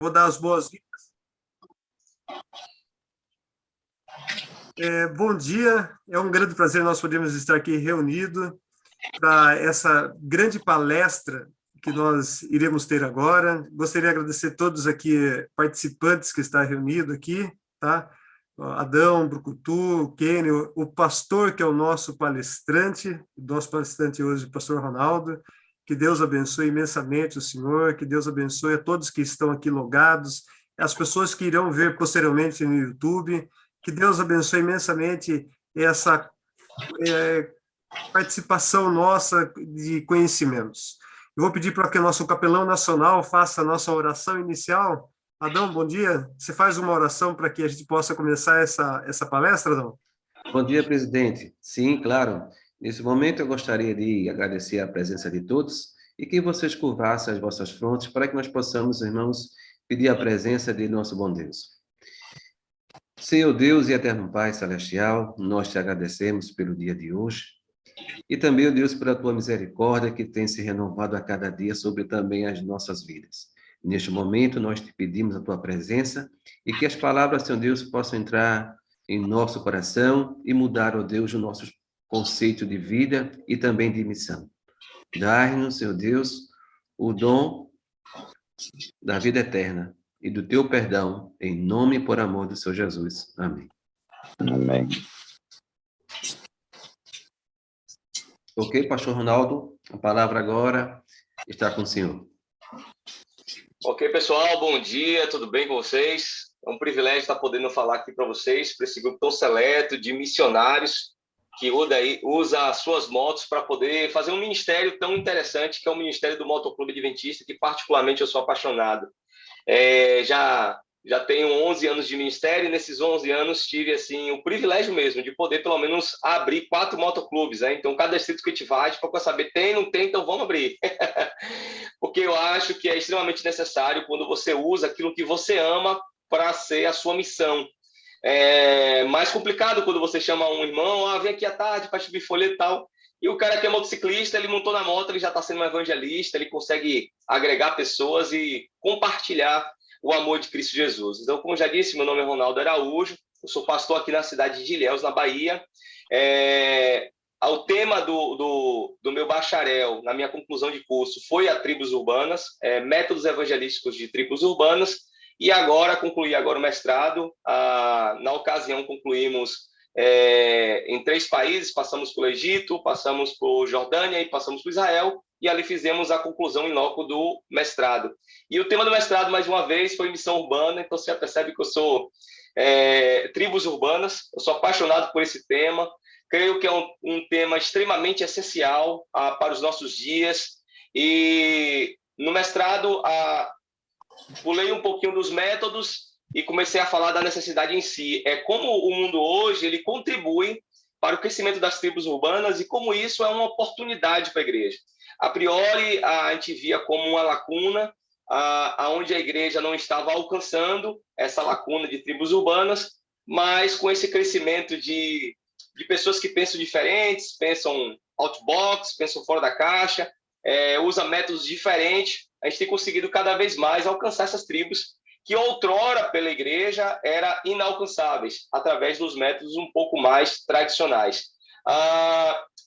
vou dar as boas-vindas. Bom dia, é um grande prazer nós podermos estar aqui reunidos para essa grande palestra que nós iremos ter agora. Gostaria de agradecer a todos aqui participantes que estão reunidos aqui, tá? Adão, Brucutu, Kênio, o pastor que é o nosso palestrante hoje, o pastor Ronaldo. Que Deus abençoe imensamente o senhor, que Deus abençoe a todos que estão aqui logados, as pessoas que irão ver posteriormente no YouTube, que Deus abençoe imensamente essa participação nossa de conhecimentos. Eu vou pedir para que o nosso capelão nacional faça a nossa oração inicial. Adão, bom dia. Você faz uma oração para que a gente possa começar essa palestra, Adão? Bom dia, presidente. Sim, claro. Nesse momento, eu gostaria de agradecer a presença de todos e que vocês curvassem as vossas frontes para que nós possamos, irmãos, pedir a presença de nosso bom Deus. Senhor Deus e eterno Pai celestial, nós te agradecemos pelo dia de hoje e também, ó Deus, pela tua misericórdia que tem se renovado a cada dia sobre também as nossas vidas. Neste momento, nós te pedimos a tua presença e que as palavras, Senhor Deus, possam entrar em nosso coração e mudar, ó Deus, o nosso conceito de vida e também de missão. Dai-nos, Senhor Deus, o dom da vida eterna e do teu perdão, em nome e por amor do Senhor Jesus. Amém. Amém. Ok, pastor Ronaldo, a palavra agora está com o senhor. Ok, pessoal, bom dia, tudo bem com vocês? É um privilégio estar podendo falar aqui para vocês, para esse grupo tão seleto de missionários que usa as suas motos para poder fazer um ministério tão interessante, que é o Ministério do Motoclube Adventista, que particularmente eu sou apaixonado. Já tenho 11 anos de ministério e nesses 11 anos tive assim, o privilégio mesmo de poder pelo menos abrir 4 motoclubes. Né? Então, cada distrito que a gente vai, a gente procura saber, tem, não tem, então vamos abrir. Porque eu acho que é extremamente necessário quando você usa aquilo que você ama para ser a sua missão. É mais complicado quando você chama um irmão, vem aqui à tarde para subir folheto e tal, e o cara que é motociclista, ele montou na moto, ele já está sendo um evangelista, ele consegue agregar pessoas e compartilhar o amor de Cristo Jesus. Então, como já disse, meu nome é Ronaldo Araújo, eu sou pastor aqui na cidade de Ilhéus, na Bahia. O tema do meu bacharel, na minha conclusão de curso, foi a tribos urbanas, métodos evangelísticos de tribos urbanas, e agora concluí o mestrado. Na ocasião, concluímos em 3 países, passamos pelo Egito, passamos por Jordânia e passamos por Israel, e ali fizemos a conclusão em loco do mestrado. E o tema do mestrado, mais uma vez, foi missão urbana, então você já percebe que eu sou tribos urbanas, eu sou apaixonado por esse tema, creio que é um tema extremamente essencial para os nossos dias, e no mestrado pulei um pouquinho dos métodos e comecei a falar da necessidade em si. Como o mundo hoje ele contribui para o crescimento das tribos urbanas e como isso é uma oportunidade para a igreja. A priori, a gente via como uma lacuna, onde a igreja não estava alcançando essa lacuna de tribos urbanas, mas com esse crescimento de pessoas que pensam diferentes, pensam outbox, pensam fora da caixa, usam métodos diferentes, a gente tem conseguido cada vez mais alcançar essas tribos que outrora pela igreja eram inalcançáveis, através dos métodos um pouco mais tradicionais.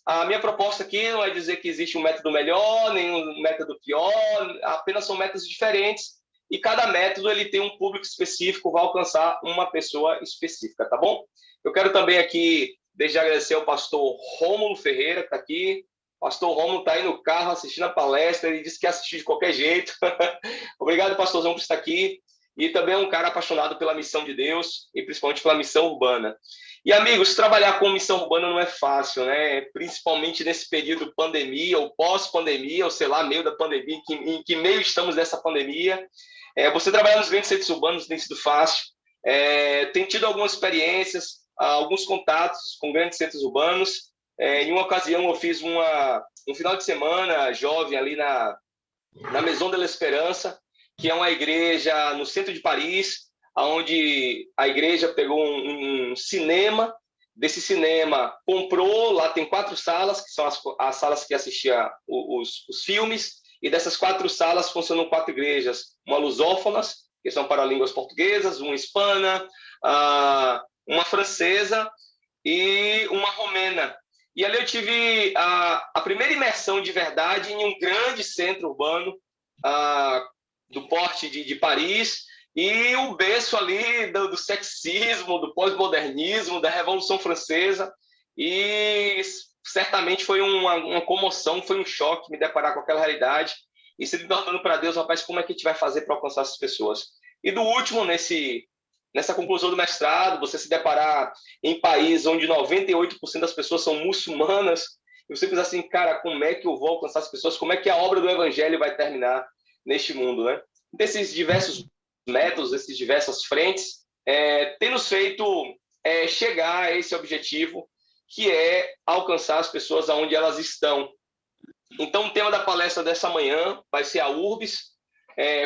A minha proposta aqui não é dizer que existe um método melhor, nem um método pior, apenas são métodos diferentes, e cada método ele tem um público específico, vai alcançar uma pessoa específica, tá bom? Eu quero também aqui, desde agradecer ao pastor Rômulo Ferreira, que está aqui. O pastor Rômulo está aí no carro assistindo a palestra, ele disse que ia assistir de qualquer jeito. Obrigado, pastorzão, por estar aqui. E também é um cara apaixonado pela missão de Deus e principalmente pela missão urbana. E, amigos, trabalhar com missão urbana não é fácil, né? Principalmente nesse período pandemia ou pós-pandemia, ou sei lá, meio da pandemia, em que meio estamos nessa pandemia. Você trabalhar nos grandes centros urbanos tem sido fácil. Tem tido algumas experiências, alguns contatos com grandes centros urbanos. Em uma ocasião, eu fiz um final de semana jovem ali na Maison de l'Espérance, que é uma igreja no centro de Paris, onde a igreja pegou um cinema, desse cinema comprou, lá tem 4 salas, que são as salas que assistiam os filmes, e dessas 4 salas funcionam 4 igrejas, uma lusófonas, que são para línguas portuguesas, uma hispana, uma francesa e uma romena. E ali eu tive a primeira imersão de verdade em um grande centro urbano do porte de Paris, e o berço ali do sexismo, do pós-modernismo, da Revolução Francesa, e certamente foi uma comoção, foi um choque me deparar com aquela realidade, e se perguntando para Deus, rapaz, como é que a gente vai fazer para alcançar essas pessoas? E do último, nessa conclusão do mestrado, você se deparar em país onde 98% das pessoas são muçulmanas, e você pensa assim, cara, como é que eu vou alcançar as pessoas? Como é que a obra do evangelho vai terminar neste mundo, né? Então, esses diversos métodos, essas diversas frentes, têm nos feito chegar a esse objetivo, que é alcançar as pessoas aonde elas estão. Então, o tema da palestra dessa manhã vai ser a Urbis,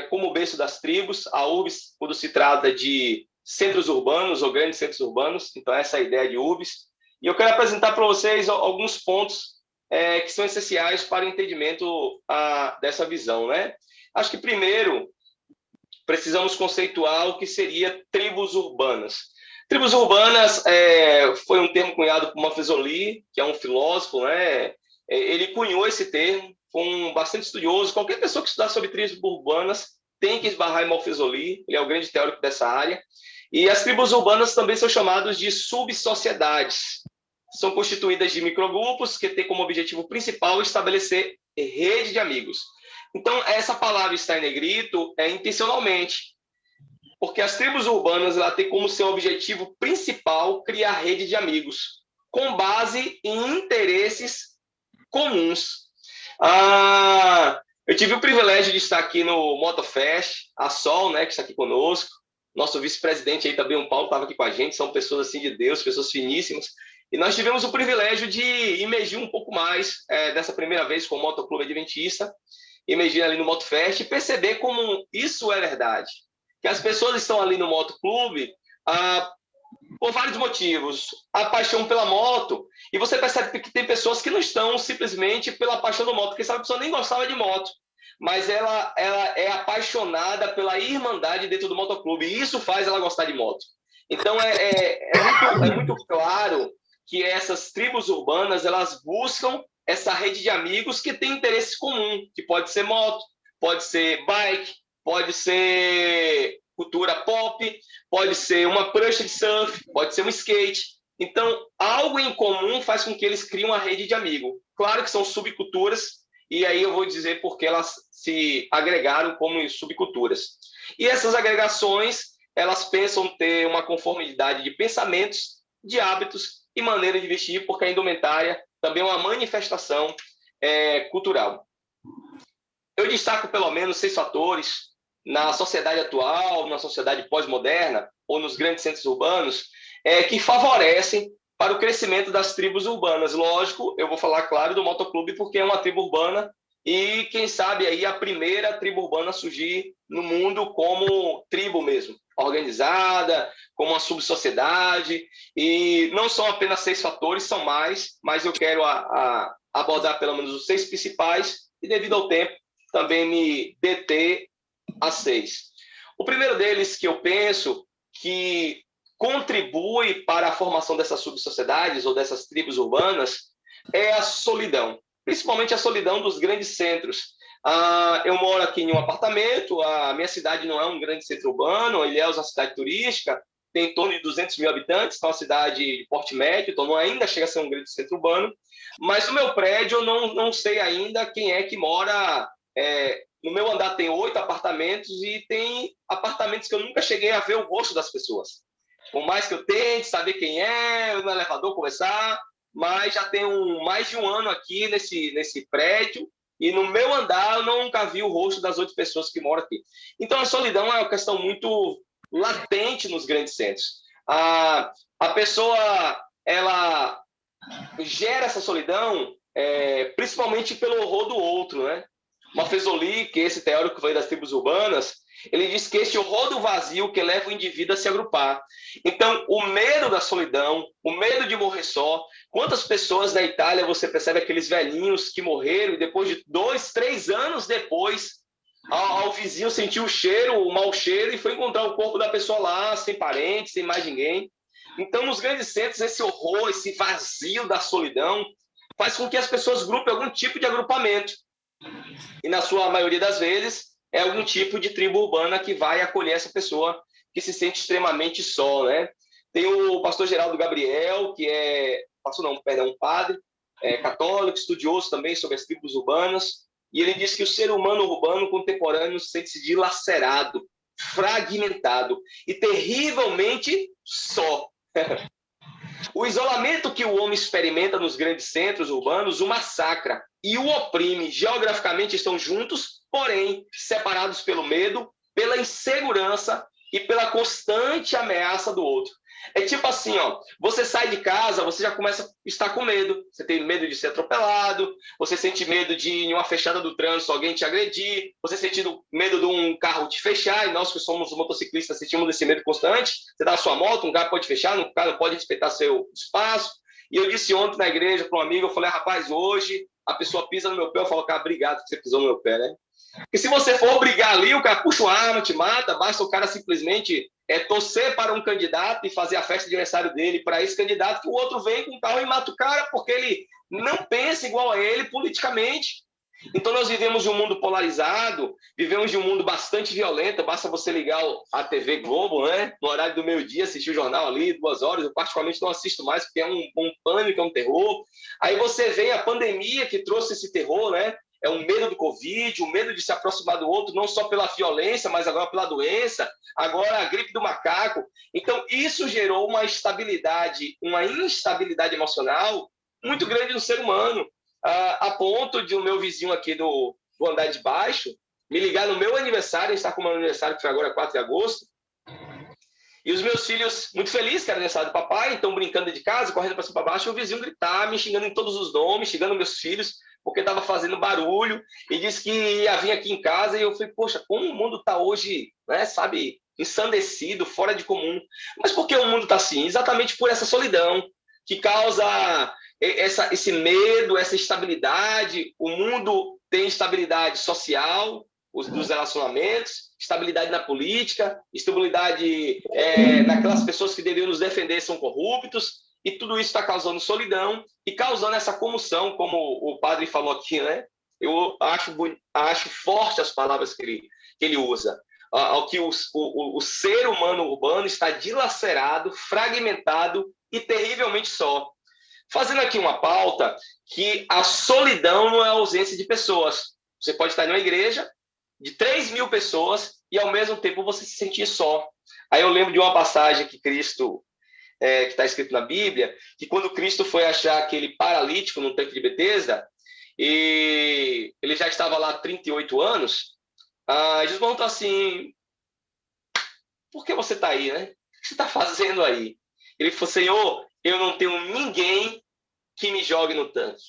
como o berço das tribos. A Urbis, quando se trata de centros urbanos ou grandes centros urbanos, então essa é a ideia de Urbis. E eu quero apresentar para vocês alguns pontos que são essenciais para o entendimento dessa visão, né? Acho que, primeiro, precisamos conceituar o que seria tribos urbanas. Tribos urbanas foi um termo cunhado por Maffezoli, que é um filósofo, né? Ele cunhou esse termo, foi um bastante estudioso. Qualquer pessoa que estudar sobre tribos urbanas tem que esbarrar em Maffezoli, ele é o grande teórico dessa área. E as tribos urbanas também são chamadas de subsociedades. São constituídas de microgrupos que têm como objetivo principal estabelecer rede de amigos. Então, essa palavra está em negrito intencionalmente, porque as tribos urbanas ela têm como seu objetivo principal criar rede de amigos, com base em interesses comuns. Eu tive o privilégio de estar aqui no MotoFest, a Sol, né, que está aqui conosco, nosso vice-presidente aí também, o Paulo, estava aqui com a gente, são pessoas assim de Deus, pessoas finíssimas, e nós tivemos o privilégio de imergir um pouco mais dessa primeira vez com o Motoclube Adventista, imergir ali no MotoFest e perceber como isso é verdade, que as pessoas estão ali no motoclube por vários motivos. A paixão pela moto, e você percebe que tem pessoas que não estão simplesmente pela paixão da moto, porque essa pessoa nem gostava de moto, mas ela é apaixonada pela irmandade dentro do motoclube, e isso faz ela gostar de moto. Então, é muito claro que essas tribos urbanas, elas buscam essa rede de amigos que tem interesses comuns, que pode ser moto, pode ser bike, pode ser cultura pop, pode ser uma prancha de surf, pode ser um skate. Então, algo em comum faz com que eles criem uma rede de amigos. Claro que são subculturas, e aí eu vou dizer porque elas se agregaram como subculturas. E essas agregações, elas pensam ter uma conformidade de pensamentos, de hábitos e maneira de vestir, porque a indumentária também é uma manifestação cultural. Eu destaco pelo menos 6 fatores na sociedade atual, na sociedade pós-moderna, ou nos grandes centros urbanos, que favorecem para o crescimento das tribos urbanas. Lógico, eu vou falar, claro, do motoclube, porque é uma tribo urbana, e quem sabe aí a primeira tribo urbana a surgir no mundo como tribo mesmo, organizada, como uma subsociedade, e não são apenas 6 fatores, são mais, mas eu quero abordar pelo menos os 6 principais, e devido ao tempo, também me deter a 6. O primeiro deles que eu penso que contribui para a formação dessas subsociedades ou dessas tribos urbanas é a solidão, principalmente a solidão dos grandes centros. Eu moro aqui em um apartamento, a minha cidade não é um grande centro urbano, ele é uma cidade turística, tem em torno de 200 mil habitantes, é uma cidade de porte médio, então não ainda chega a ser um grande centro urbano, mas no meu prédio eu não sei ainda quem é que mora. No meu andar tem 8 apartamentos e tem apartamentos que eu nunca cheguei a ver o rosto das pessoas. Por mais que eu tente saber quem é, no elevador conversar, mas já tem mais de um ano aqui nesse prédio e no meu andar eu nunca vi o rosto das 8 pessoas que moram aqui. Então a solidão é uma questão muito latente nos grandes centros. A pessoa ela gera essa solidão principalmente pelo horror do outro, né? Maffezoli, que é esse teórico que veio das tribos urbanas, ele diz que esse horror do vazio que leva o indivíduo a se agrupar. Então, o medo da solidão, o medo de morrer só. Quantas pessoas na Itália você percebe aqueles velhinhos que morreram e depois de 2, 3 anos depois ao vizinho sentir o cheiro, o mau cheiro, e foi encontrar o corpo da pessoa lá, sem parentes, sem mais ninguém. Então, nos grandes centros, esse horror, esse vazio da solidão, faz com que as pessoas grupem algum tipo de agrupamento. E, na sua maioria das vezes, é algum tipo de tribo urbana que vai acolher essa pessoa que se sente extremamente só, né? Tem o pastor Geraldo Gabriel, que é, um padre, católico, estudioso também sobre as tribos urbanas, e ele diz que o ser humano urbano contemporâneo sente-se dilacerado, fragmentado e terrivelmente só. O isolamento que o homem experimenta nos grandes centros urbanos o massacra e o oprime. Geograficamente estão juntos, porém separados pelo medo, pela insegurança e pela constante ameaça do outro. É tipo assim, ó, você sai de casa, você já começa a estar com medo. Você tem medo de ser atropelado, você sente medo de, em uma fechada do trânsito, alguém te agredir, você sente medo de um carro te fechar, e nós que somos motociclistas sentimos esse medo constante. Você dá a sua moto, um carro pode fechar, um carro pode respeitar seu espaço. E eu disse ontem na igreja para um amigo, eu falei, rapaz, hoje a pessoa pisa no meu pé, eu falo, cara, obrigado que você pisou no meu pé, né? Porque se você for brigar ali, o cara puxa uma arma, te mata, basta o cara simplesmente torcer para um candidato e fazer a festa de aniversário dele para esse candidato, que o outro vem com o carro e mata o cara, porque ele não pensa igual a ele politicamente. Então nós vivemos de um mundo polarizado, vivemos de um mundo bastante violento, basta você ligar a TV Globo, né? No horário do meio-dia, assistir o jornal ali, 2 horas, eu particularmente não assisto mais, porque é um pânico, é um terror. Aí você vem a pandemia que trouxe esse terror, né? É o medo do Covid, o medo de se aproximar do outro, não só pela violência, mas agora pela doença, agora a gripe do macaco. Então, isso gerou uma instabilidade emocional muito grande no ser humano, a ponto de o meu vizinho aqui do andar de baixo me ligar no meu aniversário, está com o meu aniversário, que foi agora 4 de agosto, e os meus filhos, muito felizes que era aniversário do papai, estão brincando de casa, correndo para cima e para baixo, e o vizinho gritar, me xingando em todos os nomes, xingando meus filhos, porque estava fazendo barulho, e disse que ia vir aqui em casa, e eu falei, poxa, como o mundo está hoje, né, sabe, ensandecido, fora de comum. Mas por que o mundo está assim? Exatamente por essa solidão, que causa esse medo, essa instabilidade. O mundo tem instabilidade social, dos relacionamentos, estabilidade na política, estabilidade naquelas pessoas que deveriam nos defender são corruptos, e tudo isso está causando solidão e causando essa comoção, como o padre falou aqui, né? Eu acho forte as palavras que ele usa, ao que o ser humano urbano está dilacerado, fragmentado e terrivelmente só. Fazendo aqui uma pauta que a solidão não é a ausência de pessoas. Você pode estar em uma igreja de 3.000 pessoas e, ao mesmo tempo, você se sentir só. Aí eu lembro de uma passagem que Cristo, que está escrito na Bíblia, que quando Cristo foi achar aquele paralítico no tanque de Betesda, e ele já estava lá há 38 anos, Jesus perguntou assim, por que você está aí, né? O que você está fazendo aí? Ele falou, Senhor, eu não tenho ninguém que me jogue no tanque.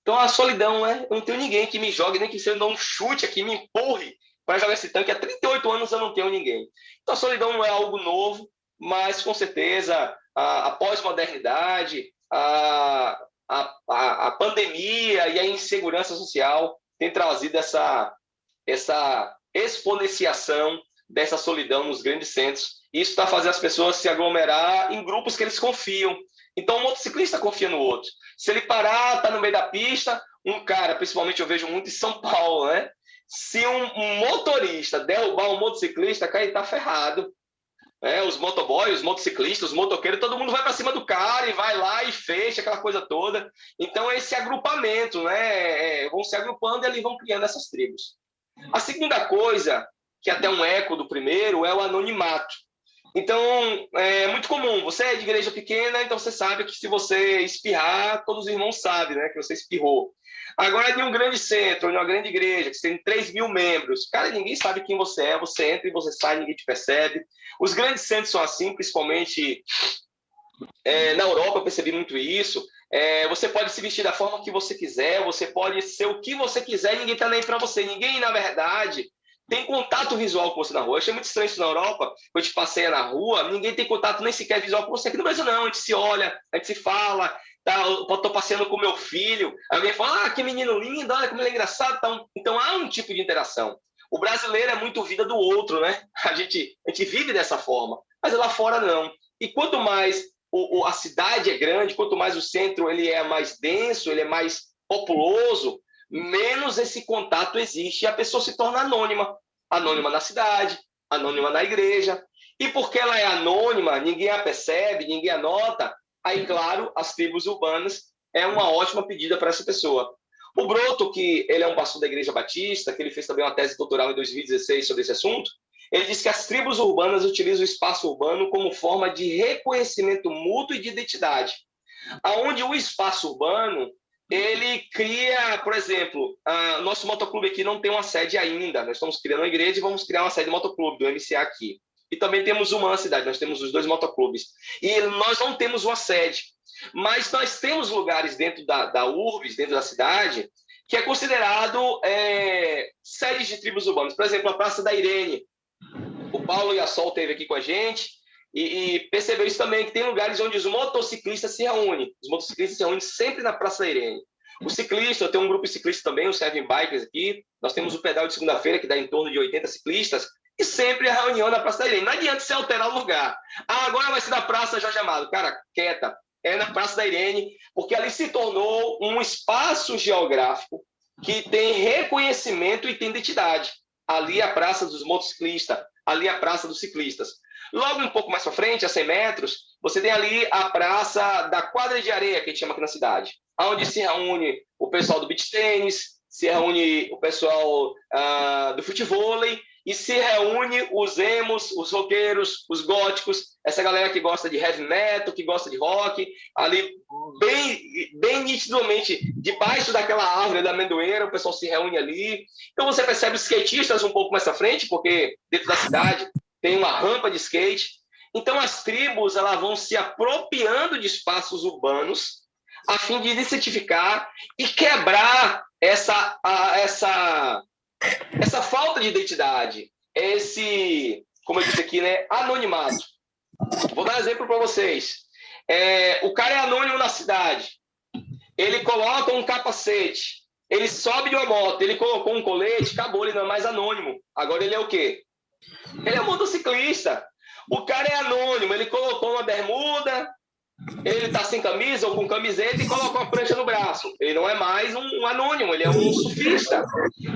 Então a solidão, né? Eu não tenho ninguém que me jogue, nem que você me dê um chute aqui, me empurre para jogar esse tanque. Há 38 anos eu não tenho ninguém. Então a solidão não é algo novo, mas com certeza a pós-modernidade, a pandemia e a insegurança social tem trazido essa exponenciação dessa solidão nos grandes centros. Isso está fazendo as pessoas se aglomerar em grupos que eles confiam. Então, o motociclista confia no outro. Se ele parar, está no meio da pista, um cara, principalmente eu vejo muito em São Paulo, né? Se um motorista derrubar um motociclista, cara, ele está ferrado. Os motoboys, os motociclistas, os motoqueiros, todo mundo vai para cima do cara e vai lá e fecha aquela coisa toda. Então, esse agrupamento, né? Vão se agrupando e ali vão criando essas tribos. A segunda coisa, que é até um eco do primeiro, é o anonimato. Então, é muito comum. Você é de igreja pequena, então você sabe que se você espirrar, todos os irmãos sabem, né, que você espirrou. Agora, de um grande centro, de uma grande igreja, que tem 3.000 membros, cara, ninguém sabe quem você é, você entra e você sai, ninguém te percebe. Os grandes centros são assim, principalmente na Europa, eu percebi muito isso. Você pode se vestir da forma que você quiser, você pode ser o que você quiser, ninguém está nem para você. Ninguém, na verdade, tem contato visual com você na rua. Eu achei muito estranho isso na Europa. Quando a gente passeia na rua, ninguém tem contato nem sequer visual com você. Aqui no Brasil, não. A gente se olha, a gente se fala. Tá? Eu estou passeando com meu filho. Alguém fala, que menino lindo, olha como ele é engraçado. Então, há um tipo de interação. O brasileiro é muito vida do outro, né? A gente vive dessa forma, mas lá fora não. E quanto mais a cidade é grande, quanto mais o centro ele é mais denso, ele é mais populoso, menos esse contato existe e a pessoa se torna anônima. Anônima na cidade, anônima na igreja. E porque ela é anônima, ninguém a percebe, ninguém a nota, aí, claro, as tribos urbanas é uma ótima pedida para essa pessoa. O Broto, que ele é um pastor da Igreja Batista, que ele fez também uma tese doutoral em 2016 sobre esse assunto, ele diz que as tribos urbanas utilizam o espaço urbano como forma de reconhecimento mútuo e de identidade. Aonde o espaço urbano, ele cria, por exemplo, nosso motoclube aqui não tem uma sede ainda, nós estamos criando uma igreja e vamos criar uma sede de motoclube, do MCA aqui. E também temos uma cidade, nós temos os 2 motoclubes. E nós não temos uma sede, mas nós temos lugares dentro da URBS, dentro da cidade, que é considerado sedes de tribos urbanas. Por exemplo, a Praça da Irene. O Paulo e a Sol esteve aqui com a gente e percebeu isso também, que tem lugares onde os motociclistas se reúnem. Os motociclistas se reúnem sempre na Praça da Irene. O ciclista, eu tenho um grupo de ciclistas também, o Seven Bikers aqui. Nós temos o pedal de segunda-feira, que dá em torno de 80 ciclistas. E sempre a reunião na Praça da Irene. Não adianta você alterar o lugar. Agora vai ser na Praça Jorge Amado. Cara, quieta. É na Praça da Irene, porque ali se tornou um espaço geográfico que tem reconhecimento e tem identidade. Ali é a Praça dos Motociclistas, ali é a Praça dos Ciclistas. Logo um pouco mais para frente, a 100 metros, você tem ali a Praça da Quadra de Areia, que a gente chama aqui na cidade, onde se reúne o pessoal do beach tênis, se reúne o pessoal do futevôlei, e se reúne os emos, os roqueiros, os góticos, essa galera que gosta de heavy metal, que gosta de rock, ali bem nitidamente, debaixo daquela árvore da amendoeira, o pessoal se reúne ali. Então você percebe os skatistas um pouco mais à frente, porque dentro da cidade tem uma rampa de skate. Então as tribos elas vão se apropriando de espaços urbanos a fim de identificar e quebrar essa falta de identidade, como eu disse aqui, né, anonimato. Vou dar um exemplo para vocês. O cara é anônimo na cidade. Ele coloca um capacete. Ele sobe de uma moto. Ele colocou um colete. Acabou, ele não é mais anônimo. Agora ele é o quê? Ele é um motociclista. O cara é anônimo. Ele colocou uma bermuda. Ele está sem camisa ou com camiseta e coloca uma prancha no braço. Ele não é mais um anônimo, ele é um surfista.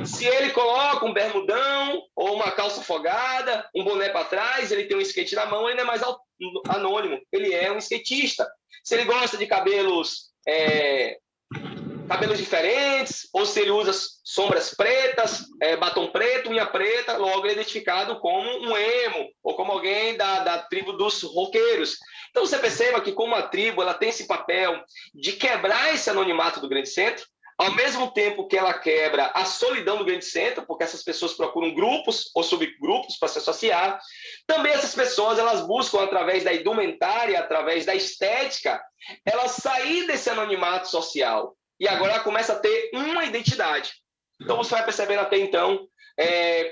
Se ele coloca um bermudão ou uma calça folgada, um boné para trás, ele tem um skate na mão, ele não é mais anônimo, ele é um skatista. Se ele gosta de cabelos diferentes, ou se ele usa sombras pretas, batom preto, unha preta, logo ele é identificado como um emo, ou como alguém da tribo dos roqueiros. Então você perceba que como a tribo ela tem esse papel de quebrar esse anonimato do grande centro, ao mesmo tempo que ela quebra a solidão do grande centro, porque essas pessoas procuram grupos ou subgrupos para se associar, também essas pessoas elas buscam, através da indumentária, através da estética, elas sair desse anonimato social. E agora ela começa a ter uma identidade. Então você vai percebendo até então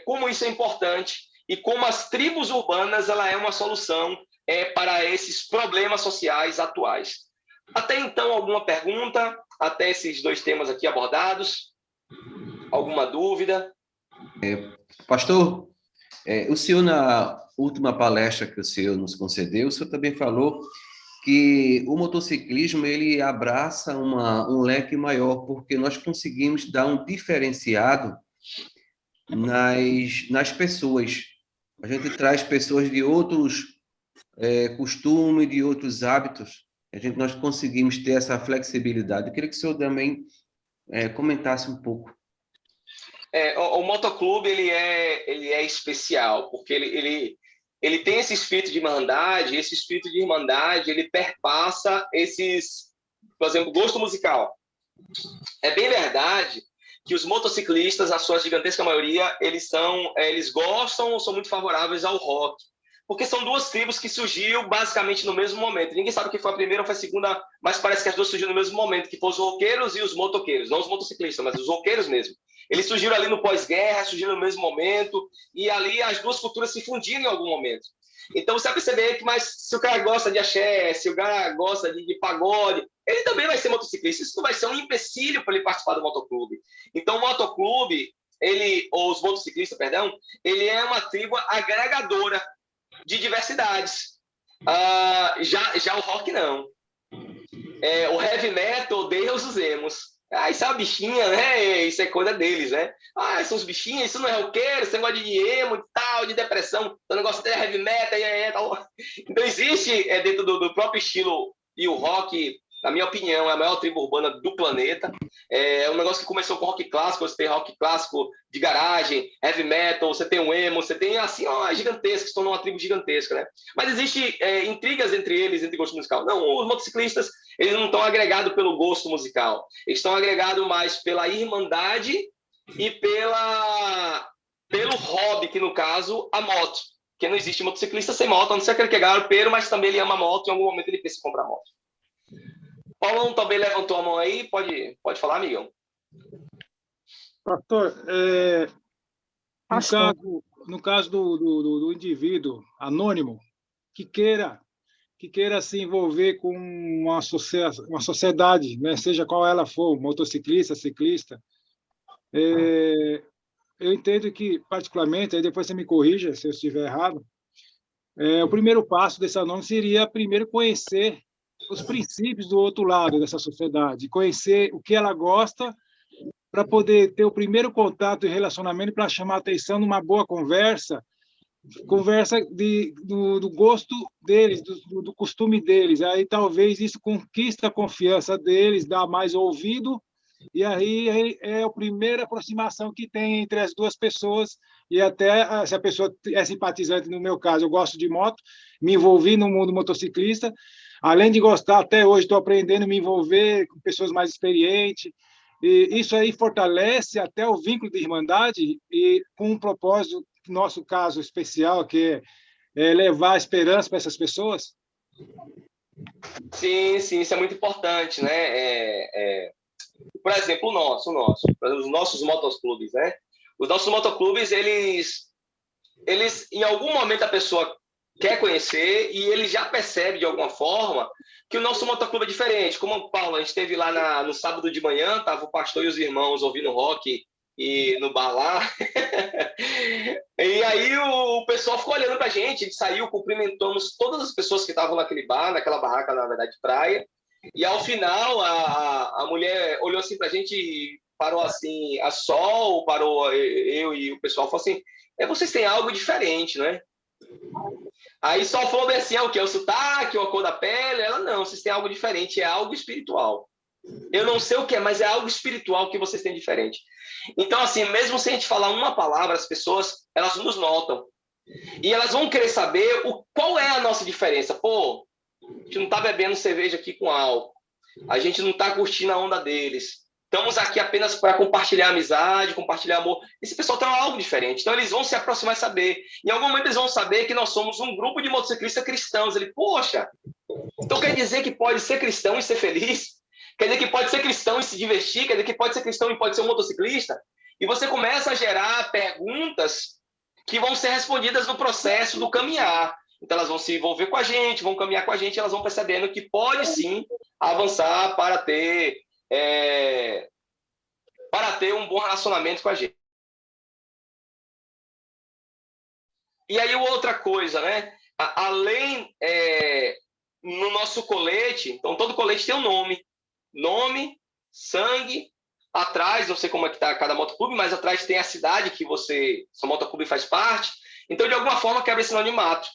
como isso é importante e como as tribos urbanas ela é uma solução para esses problemas sociais atuais. Até então, alguma pergunta? Até esses 2 temas aqui abordados? Alguma dúvida? Pastor, o senhor, na última palestra que o senhor nos concedeu, o senhor também falou que o motociclismo ele abraça um leque maior, porque nós conseguimos dar um diferenciado nas pessoas. A gente traz pessoas de outros costumes, de outros hábitos. Nós conseguimos ter essa flexibilidade. Eu queria que o senhor também comentasse um pouco. O motoclube ele é especial, porque ele tem esse espírito de irmandade, esse espírito de irmandade, ele perpassa por exemplo, gosto musical. É bem verdade que os motociclistas, na sua gigantesca maioria, eles gostam ou são muito favoráveis ao rock, porque são 2 tribos que surgiram basicamente no mesmo momento. Ninguém sabe quem foi a primeira ou foi a segunda, mas parece que as 2 surgiram no mesmo momento, que foram os roqueiros e os motoqueiros, não os motociclistas, mas os roqueiros mesmo. Eles surgiram ali no pós-guerra, surgiram no mesmo momento, e ali as 2 culturas se fundiram em algum momento. Então você vai perceber que se o cara gosta de axé, se o cara gosta de pagode, ele também vai ser motociclista. Isso não vai ser um empecilho para ele participar do motoclube. Então o motoclube, ou os motociclistas, perdão, ele é uma tribo agregadora de diversidades. Já o rock não. O heavy metal, Deus os emos. Isso é uma bichinha, né? Isso é coisa deles, né? São os bichinhos, isso não é roqueiro, você gosta de emo e tal, de depressão, o negócio de heavy metal e tal. Então existe dentro do próprio estilo, e o rock, na minha opinião, é a maior tribo urbana do planeta. É um negócio que começou com rock clássico, você tem rock clássico de garagem, heavy metal, você tem o emo, você tem assim, gigantesca, se tornou uma tribo gigantesca, né? Mas existe intrigas entre eles, entre gosto musical. Não, os motociclistas, eles não estão agregados pelo gosto musical, eles estão agregados mais pela irmandade e pelo hobby, que no caso, a moto. Porque não existe motociclista sem moto, a não ser aquele que é garupeiro, mas também ele ama moto, e em algum momento ele pensa em comprar moto. Paulão também levantou a mão aí, pode falar, amigão. Pastor, no caso do indivíduo anônimo que queira se envolver com uma sociedade, né, seja qual ela for, motociclista, ciclista, eu entendo que, particularmente, aí depois você me corrija se eu estiver errado, o primeiro passo desse anônimo seria primeiro conhecer os princípios do outro lado dessa sociedade, conhecer o que ela gosta, para poder ter o primeiro contato e relacionamento, para chamar a atenção numa boa conversa do gosto deles, do costume deles. Aí talvez isso conquista a confiança deles, dá mais ouvido, e aí é a primeira aproximação que tem entre as duas pessoas, e até se a pessoa é simpatizante, no meu caso, eu gosto de moto, me envolvi no mundo motociclista, além de gostar, até hoje estou aprendendo a me envolver com pessoas mais experientes, e isso aí fortalece até o vínculo de irmandade, e com um propósito, no nosso caso especial, que é levar a esperança para essas pessoas. Sim, isso é muito importante, né? Por exemplo, os nossos motoclubes, né? Os nossos motoclubes, eles em algum momento a pessoa quer conhecer e ele já percebe de alguma forma que o nosso motoclube é diferente. Como o Paulo, a gente esteve lá no sábado de manhã, tava o pastor e os irmãos ouvindo rock e no bar lá. E aí o pessoal ficou olhando pra gente, a gente saiu, cumprimentamos todas as pessoas que estavam naquele bar, naquela barraca, na verdade, de praia. E ao final, a mulher olhou assim pra gente, parou assim, a Sol, parou eu e o pessoal, falou assim, vocês têm algo diferente, né? Aí Sol falou bem assim, o que? O sotaque, a cor da pele? Ela, não, vocês têm algo diferente, é algo espiritual. Eu não sei o que é, mas é algo espiritual que vocês têm diferente. Então, assim, mesmo sem a gente falar uma palavra, as pessoas, elas nos notam. E elas vão querer saber qual é a nossa diferença. Pô, a gente não está bebendo cerveja aqui com álcool. A gente não está curtindo a onda deles. Estamos aqui apenas para compartilhar amizade, compartilhar amor. Esse pessoal tem algo diferente. Então, eles vão se aproximar e saber. Em algum momento, eles vão saber que nós somos um grupo de motociclistas cristãos. Ele, poxa, então quer dizer que pode ser cristão e ser feliz? Quer dizer que pode ser cristão e se divertir? Quer dizer que pode ser cristão e pode ser um motociclista? E você começa a gerar perguntas que vão ser respondidas no processo do caminhar. Então, elas vão se envolver com a gente, vão caminhar com a gente, elas vão percebendo que pode, sim, avançar para ter um bom relacionamento com a gente. E aí, outra coisa, né? Além, no nosso colete, então, todo colete tem um nome, sangue, atrás, não sei como é que está cada motoclube, mas atrás tem a cidade que seu motoclube faz parte. Então, de alguma forma, quebra esse anonimato.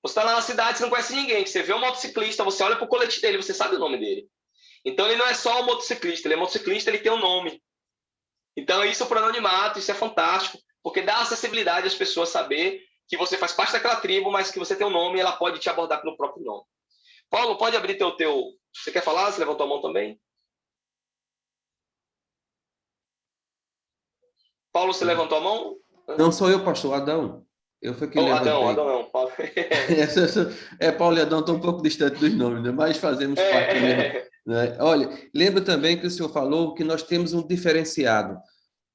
Você está lá na cidade, você não conhece ninguém. Você vê um motociclista, você olha para o colete dele, você sabe o nome dele. Então, ele não é só um motociclista, ele é motociclista, ele tem um nome. Então, isso para o anonimato, isso é fantástico, porque dá acessibilidade às pessoas saber que você faz parte daquela tribo, mas que você tem um nome e ela pode te abordar pelo próprio nome. Paulo, pode abrir teu... Você quer falar? Você levantou a mão também? Paulo, você levantou a mão? Não sou eu, pastor, Adão. Eu fui que levantei. Adão não, Paulo. Paulo e Adão estão um pouco distantes dos nomes, né? Mas fazemos parte mesmo. Né? Olha, lembra também que o senhor falou que nós temos um diferenciado.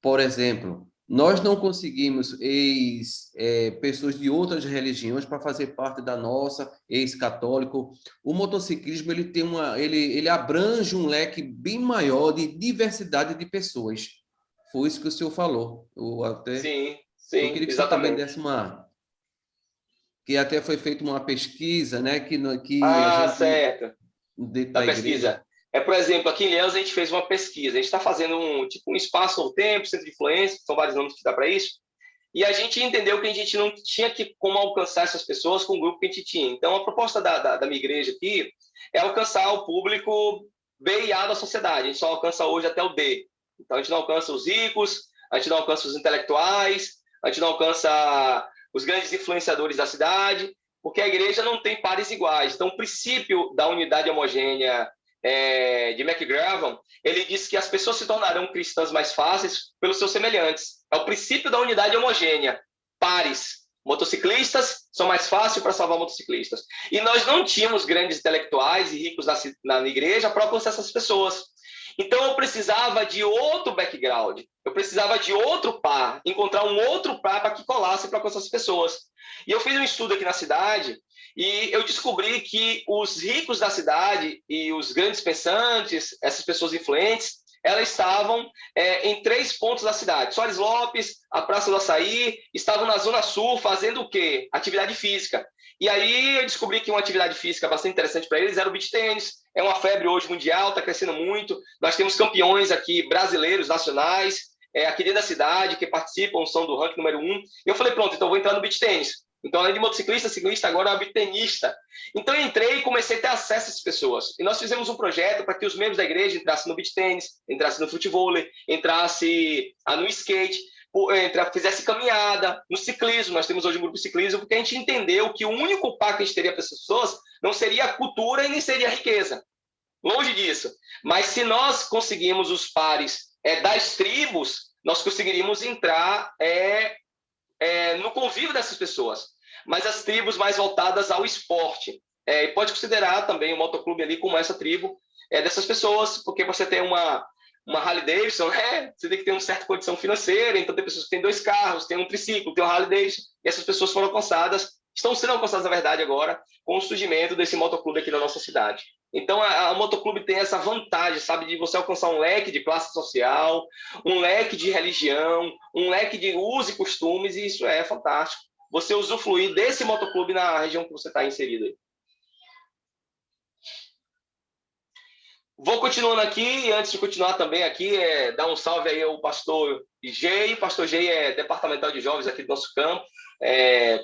Por exemplo, nós não conseguimos pessoas de outras religiões para fazer parte da nossa, ex-católico. O motociclismo ele abrange um leque bem maior de diversidade de pessoas. Foi isso que o senhor falou. Sim, Eu queria que o senhor também exatamente. desse que até foi feita uma pesquisa, né, que a Ah, gente, certo. dentro Da da igreja, pesquisa. Por exemplo, aqui em Ilhéus a gente fez uma pesquisa. A gente está fazendo um espaço ao tempo, centro de influência, são vários nomes que dá para isso. E a gente entendeu que a gente não tinha como alcançar essas pessoas com o grupo que a gente tinha. Então, a proposta da minha igreja aqui é alcançar o público B e A da sociedade. A gente só alcança hoje até o D. Então, a gente não alcança os ricos, a gente não alcança os intelectuais, a gente não alcança os grandes influenciadores da cidade, porque a igreja não tem pares iguais. Então, o princípio da unidade homogênea de McGraven, ele diz que as pessoas se tornarão cristãs mais fáceis pelos seus semelhantes. É o princípio da unidade homogênea. Pares. Motociclistas são mais fáceis para salvar motociclistas. E nós não tínhamos grandes intelectuais e ricos na igreja para alcançar essas pessoas. Então, eu precisava de outro background. Eu precisava de outro par, encontrar um outro par para que colasse para alcançar essas pessoas. E eu fiz um estudo aqui na cidade e eu descobri que os ricos da cidade e os grandes pensantes, essas pessoas influentes, elas estavam em 3 pontos da cidade. Soares Lopes, a Praça do Açaí, estavam na Zona Sul fazendo o quê? Atividade física. E aí eu descobri que uma atividade física bastante interessante para eles era o beach tênis. É uma febre hoje mundial, está crescendo muito. Nós temos campeões aqui brasileiros, nacionais, aqui dentro da cidade, que participam, são do ranking número 1. E eu falei, pronto, então eu vou entrar no beach tênis. Então, além de motociclista, ciclista, agora é beach tenista. Então, eu entrei e comecei a ter acesso a essas pessoas. E nós fizemos um projeto para que os membros da igreja entrassem no beach tênis, entrassem no futevôlei, entrassem no skate, fizesse caminhada, no ciclismo. Nós temos hoje um grupo de ciclismo, porque a gente entendeu que o único par que a gente teria para essas pessoas não seria a cultura e nem seria a riqueza. Longe disso. Mas se nós conseguimos os pares das tribos, nós conseguiríamos entrar no convívio dessas pessoas. Mas as tribos mais voltadas ao esporte. E pode considerar também o motoclube ali como essa tribo dessas pessoas, porque você tem uma Harley Davidson, você tem que ter uma certa condição financeira, então tem pessoas que têm 2 carros, tem um triciclo, tem um Harley Davidson, e essas pessoas foram alcançadas, estão sendo alcançadas, na verdade, agora, com o surgimento desse motoclube aqui na nossa cidade. Então, a motoclube tem essa vantagem, sabe, de você alcançar um leque de classe social, um leque de religião, um leque de usos e costumes, e isso é fantástico. Você usufruir desse motoclube na região que você está inserido aí. Vou continuando aqui, e antes de continuar também aqui, dar um salve aí ao pastor Gei. O pastor Gei é departamental de jovens aqui do nosso campo,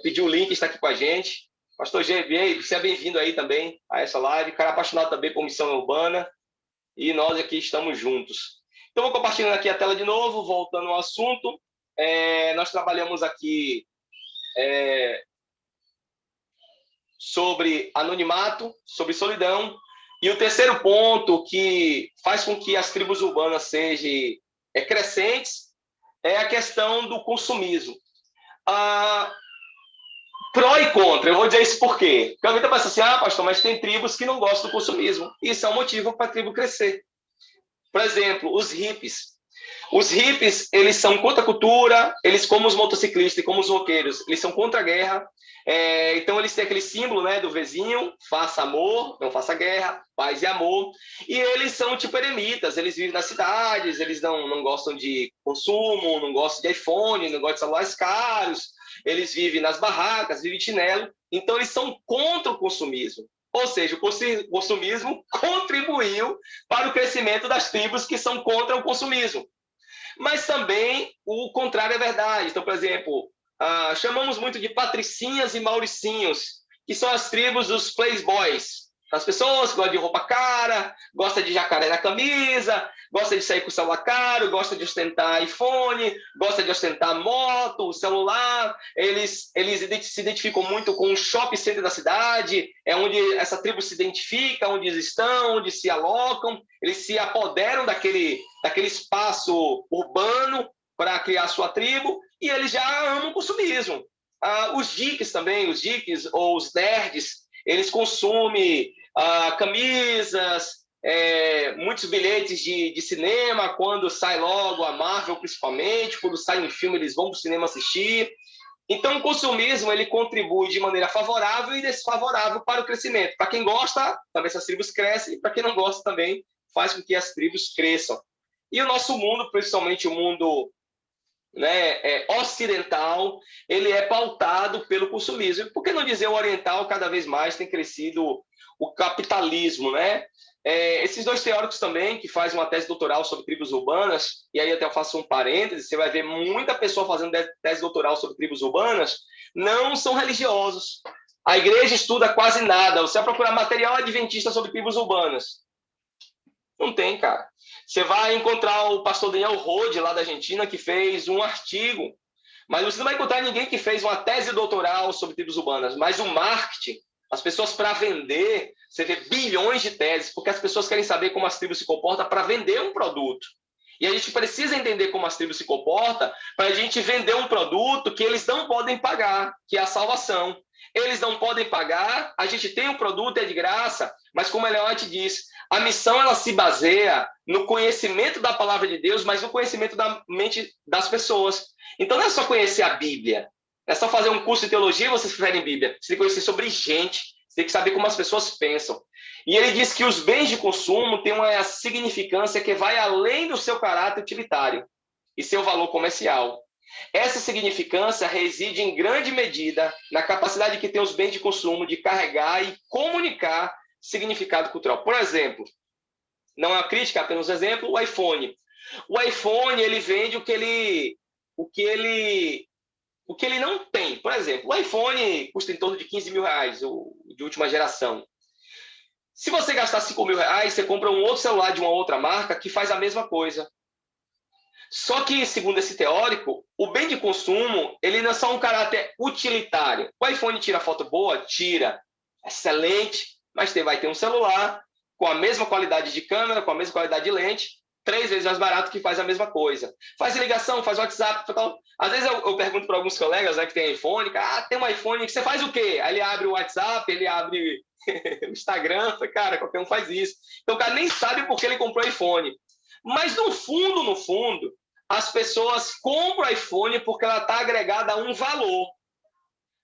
pediu o link, está aqui com a gente. Pastor Gei, seja bem-vindo aí também a essa live, cara apaixonado também por missão urbana, e nós aqui estamos juntos. Então, vou compartilhando aqui a tela de novo, voltando ao assunto. Nós trabalhamos aqui sobre anonimato, sobre solidão. E o terceiro ponto que faz com que as tribos urbanas sejam crescentes é a questão do consumismo. Pró e contra, eu vou dizer isso por quê? Porque alguém pensa assim, pastor, mas tem tribos que não gostam do consumismo. Isso é um motivo para a tribo crescer. Por exemplo, os hippies. Os hippies, eles são contra a cultura, eles, como os motociclistas e como os roqueiros, eles são contra a guerra. Então, eles têm aquele símbolo, né, do vizinho, faça amor, não faça guerra, paz e amor. E eles são tipo eremitas, eles vivem nas cidades, eles não gostam de consumo, não gostam de iPhone, não gostam de celulares caros, eles vivem nas barracas, vivem de chinelo. Então, eles são contra o consumismo. Ou seja, o consumismo contribuiu para o crescimento das tribos que são contra o consumismo. Mas também o contrário é verdade. Então, por exemplo, chamamos muito de patricinhas e mauricinhos, que são as tribos dos playboys. As pessoas gostam de roupa cara, gostam de jacaré na camisa, gostam de sair com o celular caro, gostam de ostentar iPhone, gostam de ostentar moto, celular. Eles se identificam muito com o shopping center da cidade, é onde essa tribo se identifica, onde eles estão, onde se alocam. Eles se apoderam daquele espaço urbano para criar sua tribo, e eles já amam o consumismo. Os geeks também, os geeks ou os nerds, eles consomem camisas, muitos bilhetes de cinema, quando sai logo a Marvel, principalmente, quando sai um filme, eles vão para o cinema assistir. Então, o consumismo ele contribui de maneira favorável e desfavorável para o crescimento. Para quem gosta, também essas tribos crescem, e para quem não gosta também, faz com que as tribos cresçam. E o nosso mundo, principalmente o mundo, né, ocidental, ele é pautado pelo consumismo. Por que não dizer o oriental? Cada vez mais tem crescido o capitalismo, né? Esses dois teóricos também, que fazem uma tese doutoral sobre tribos urbanas, e aí até eu faço um parêntese, você vai ver muita pessoa fazendo tese doutoral sobre tribos urbanas, não são religiosos. A igreja estuda quase nada. Você vai procurar material adventista sobre tribos urbanas. Não tem, cara. Você vai encontrar o pastor Daniel Rode, lá da Argentina, que fez um artigo, mas você não vai encontrar ninguém que fez uma tese doutoral sobre tribos urbanas. Mas o marketing, as pessoas para vender, você vê bilhões de teses, porque as pessoas querem saber como as tribos se comportam para vender um produto. E a gente precisa entender como as tribos se comportam para a gente vender um produto que eles não podem pagar, que é a salvação. Eles não podem pagar, a gente tem um produto, é de graça, mas como Eliot diz, a missão ela se baseia no conhecimento da palavra de Deus, mas no conhecimento da mente das pessoas. Então não é só conhecer a Bíblia, é só fazer um curso de teologia e você escreve em Bíblia. Você tem que conhecer sobre gente, você tem que saber como as pessoas pensam. E ele diz que os bens de consumo têm uma significância que vai além do seu caráter utilitário e seu valor comercial. Essa significância reside em grande medida na capacidade que tem os bens de consumo de carregar e comunicar significado cultural. Por exemplo, não é uma crítica, apenas um exemplo, o iPhone. O iPhone, ele vende o que ele não tem. Por exemplo, o iPhone custa em torno de 15 mil reais, de última geração. Se você gastar 5 mil reais, você compra um outro celular de uma outra marca que faz a mesma coisa. Só que, segundo esse teórico, o bem de consumo, ele não é só um caráter utilitário. O iPhone tira foto boa? Tira. Excelente. Mas vai ter um celular com a mesma qualidade de câmera, com a mesma qualidade de lente, 3 vezes mais barato, que faz a mesma coisa. Faz ligação, faz WhatsApp. Tal. Às vezes eu pergunto para alguns colegas, né, que tem iPhone, tem um iPhone, que você faz o quê? Aí ele abre o WhatsApp, ele abre o Instagram. Cara, qualquer um faz isso. Então o cara nem sabe por que ele comprou iPhone. Mas no fundo, as pessoas compram iPhone porque ela está agregada a um valor.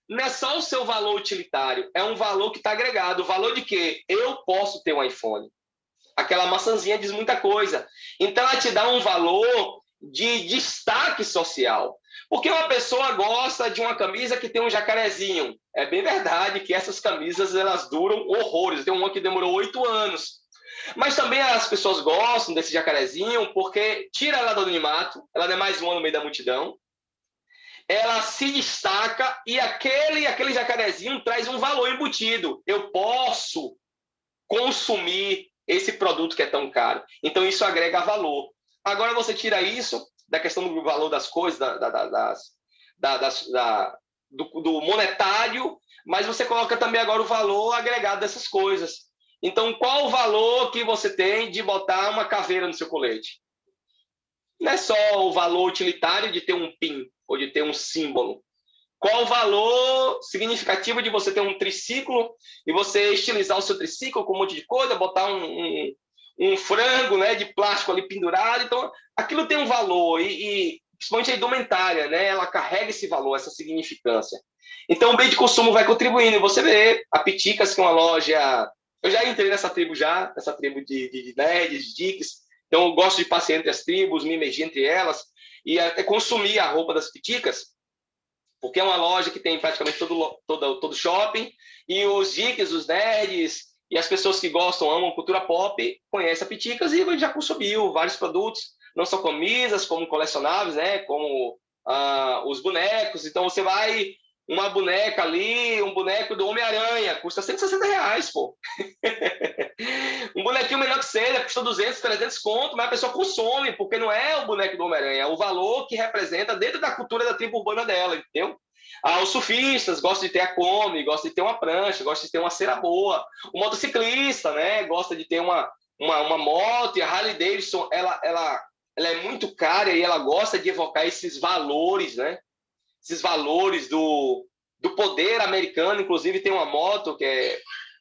Não é só o seu valor utilitário, é um valor que está agregado. O valor de quê? Eu posso ter um iPhone. Aquela maçãzinha diz muita coisa. Então, ela te dá um valor de destaque social. Porque uma pessoa gosta de uma camisa que tem um jacarezinho. É bem verdade que essas camisas elas duram horrores. Tem uma que demorou 8 anos. Mas também as pessoas gostam desse jacarezinho porque tira ela do anonimato, ela não é mais uma no meio da multidão, ela se destaca e aquele jacarezinho traz um valor embutido. Eu posso consumir esse produto que é tão caro. Então, isso agrega valor. Agora, você tira isso da questão do valor das coisas, do monetário, mas você coloca também agora o valor agregado dessas coisas. Então, qual o valor que você tem de botar uma caveira no seu colete? Não é só o valor utilitário de ter um pin ou de ter um símbolo. Qual o valor significativo de você ter um triciclo e você estilizar o seu triciclo com um monte de coisa, botar um frango, né, de plástico ali pendurado? Então, aquilo tem um valor e principalmente a indumentária, né, ela carrega esse valor, essa significância. Então, o bem de consumo vai contribuindo. Você vê a Piticas, que é uma loja... Eu já entrei nessa tribo de nerds, de geeks. Então, eu gosto de passear entre as tribos, me emergir entre elas e até consumir a roupa das Piticas, porque é uma loja que tem praticamente todo shopping, e os geeks, os nerds e as pessoas que gostam, amam cultura pop, conhecem a Piticas e já consumiu vários produtos, não só camisas, como colecionáveis, né, como os bonecos. Então, você vai... Uma boneca ali, um boneco do Homem-Aranha, custa 160 reais, pô. Um bonequinho menor que seja, custa 200, 300 conto, mas a pessoa consome, porque não é o boneco do Homem-Aranha, é o valor que representa dentro da cultura da tribo urbana dela, entendeu? Os surfistas gostam de ter a Kombi, gostam de ter uma prancha, gostam de ter uma cera boa. O motociclista, né, gosta de ter uma moto, e a Harley Davidson, ela é muito cara e ela gosta de evocar esses valores, né? Esses valores do poder americano. Inclusive, tem uma moto que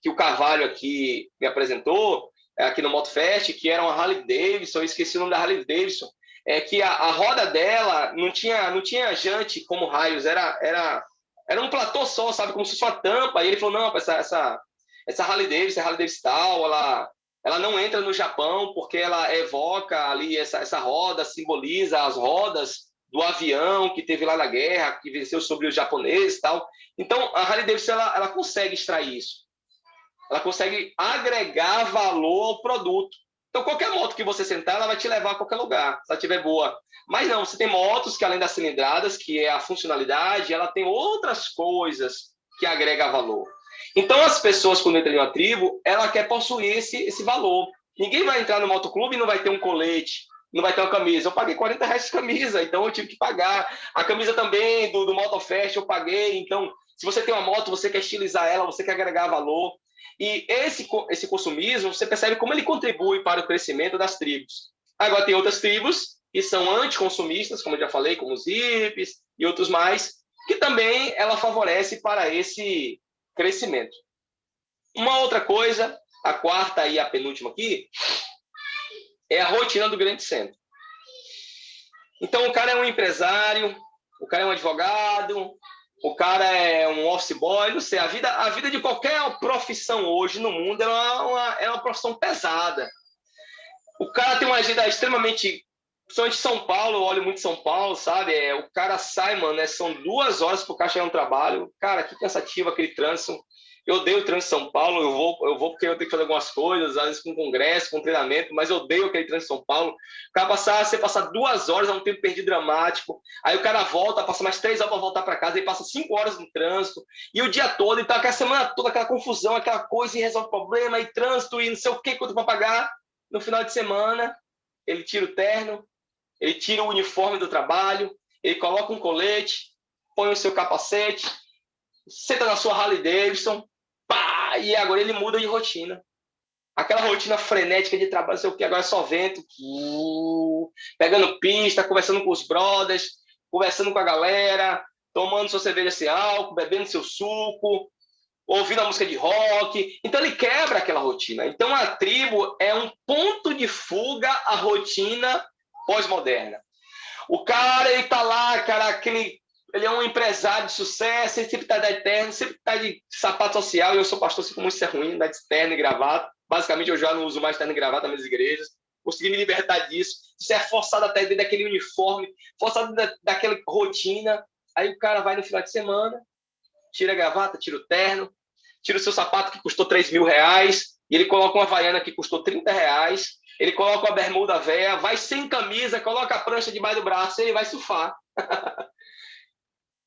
o Carvalho aqui me apresentou, aqui no MotoFest, que era uma Harley Davidson. Eu esqueci o nome da Harley Davidson. Que a roda dela não tinha jante como raios, era um platô só, sabe, como se fosse uma tampa. E ele falou, não, essa Harley Davidson, Harley Davidson tal, Ela não entra no Japão porque ela evoca ali essa roda, simboliza as rodas do avião que teve lá na guerra, que venceu sobre os japoneses e tal. Então, a Harley Davidson ela consegue extrair isso. Ela consegue agregar valor ao produto. Então, qualquer moto que você sentar, ela vai te levar a qualquer lugar, se ela estiver boa. Mas não, você tem motos que, além das cilindradas, que é a funcionalidade, ela tem outras coisas que agregam valor. Então, as pessoas, quando entram em uma tribo, ela quer possuir esse valor. Ninguém vai entrar no motoclube e não vai ter um colete, não vai ter uma camisa. Eu paguei R$40 de camisa, então eu tive que pagar. A camisa também do Motofest eu paguei. Então, se você tem uma moto, você quer estilizar ela, você quer agregar valor. E esse consumismo, você percebe como ele contribui para o crescimento das tribos. Agora, tem outras tribos que são anticonsumistas, como eu já falei, como os hippies e outros mais, que também ela favorece para esse crescimento. Uma outra coisa, a quarta e a penúltima aqui, é a rotina do grande centro. Então, o cara é um empresário, o cara é um advogado, o cara é um office boy, não sei. A vida de qualquer profissão hoje no mundo é uma profissão pesada. O cara tem uma agenda extremamente... Principalmente São Paulo, eu olho muito São Paulo, sabe? O cara sai, mano, são 2 horas pro cara chegar no trabalho. Cara, que cansativo aquele trânsito. Eu odeio o trânsito de São Paulo, eu vou porque eu tenho que fazer algumas coisas, às vezes com congresso, com treinamento, mas eu odeio aquele trânsito de São Paulo. O cara você passar 2 horas, é um tempo perdido dramático, aí o cara volta, passa mais 3 horas para voltar para casa, aí passa 5 horas no trânsito, e o dia todo, então aquela semana toda, aquela confusão, aquela coisa, e resolve problema, e trânsito, e não sei o que, quanto para pagar. No final de semana, ele tira o terno, ele tira o uniforme do trabalho, ele coloca um colete, põe o seu capacete, senta na sua Harley Davidson, pá, e agora ele muda de rotina. Aquela rotina frenética de trabalho, não sei o que, agora é só vento, pegando pista, conversando com os brothers, conversando com a galera, tomando sua cerveja sem álcool, bebendo seu suco, ouvindo a música de rock. Então ele quebra aquela rotina. Então a tribo é um ponto de fuga à rotina pós-moderna. O cara, ele tá lá, cara, ele é um empresário de sucesso, ele sempre tá de terno, sempre tá de sapato social, e eu sou pastor, sei como isso é ruim, né, de terno e gravata. Basicamente, eu já não uso mais terno e gravata nas minhas igrejas. Consegui me libertar disso. Você é forçado até dentro daquele uniforme, forçado daquela rotina. Aí o cara vai no final de semana, tira a gravata, tira o terno, tira o seu sapato que custou R$3.000, e ele coloca uma havaiana que custou R$30, ele coloca uma bermuda véia, vai sem camisa, coloca a prancha debaixo do braço e ele vai surfar.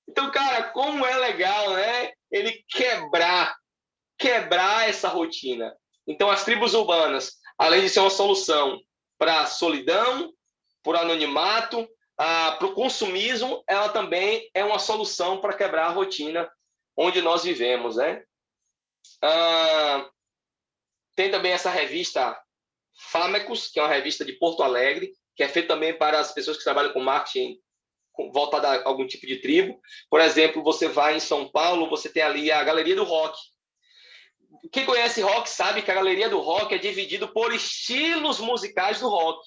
Então, cara, como é legal, né? Ele quebrar essa rotina. Então, as tribos urbanas, além de ser uma solução para a solidão, para o anonimato, para o consumismo, ela também é uma solução para quebrar a rotina onde nós vivemos, né? Tem também essa revista Famecos, que é uma revista de Porto Alegre, que é feita também para as pessoas que trabalham com marketing voltada a algum tipo de tribo. Por exemplo, você vai em São Paulo, você tem ali a Galeria do Rock. Quem conhece rock sabe que a Galeria do Rock é dividida por estilos musicais do rock.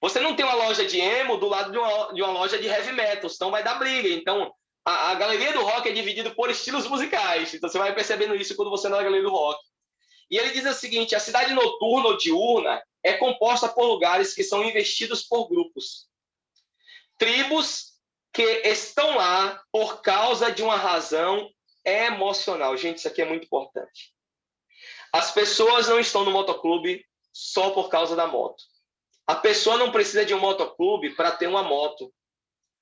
Você não tem uma loja de emo do lado de uma loja de heavy metal, então vai dar briga. Então, a Galeria do Rock é dividida por estilos musicais. Então, você vai percebendo isso quando você anda na Galeria do Rock. E ele diz o seguinte: a cidade noturna ou diurna é composta por lugares que são investidos por grupos. Tribos que estão lá por causa de uma razão emocional. Gente, isso aqui é muito importante. As pessoas não estão no motoclube só por causa da moto. A pessoa não precisa de um motoclube para ter uma moto.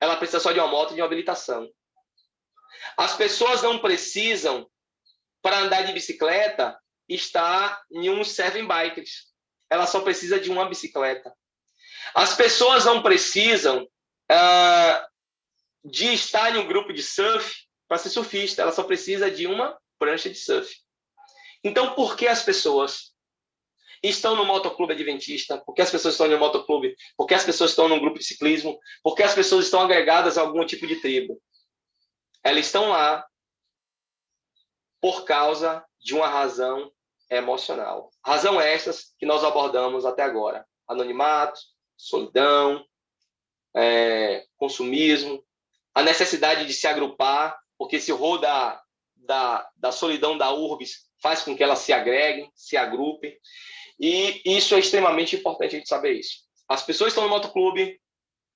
Ela precisa só de uma moto e de uma habilitação. As pessoas não precisam, para andar de bicicleta, estar em um seven bikers. Ela só precisa de uma bicicleta. As pessoas não precisam de estar em um grupo de surf para ser surfista. Ela só precisa de uma prancha de surf. Então, por que as pessoas estão no motoclube adventista? Por que as pessoas estão no motoclube? Por que as pessoas estão num grupo de ciclismo? Por que as pessoas estão agregadas a algum tipo de tribo? Elas estão lá por causa de uma razão emocional. Razão essas que nós abordamos até agora: anonimato, solidão, consumismo, a necessidade de se agrupar, porque esse rol da solidão da urbis faz com que elas se agreguem, se agrupem. E isso é extremamente importante a gente saber isso. As pessoas estão no motoclube,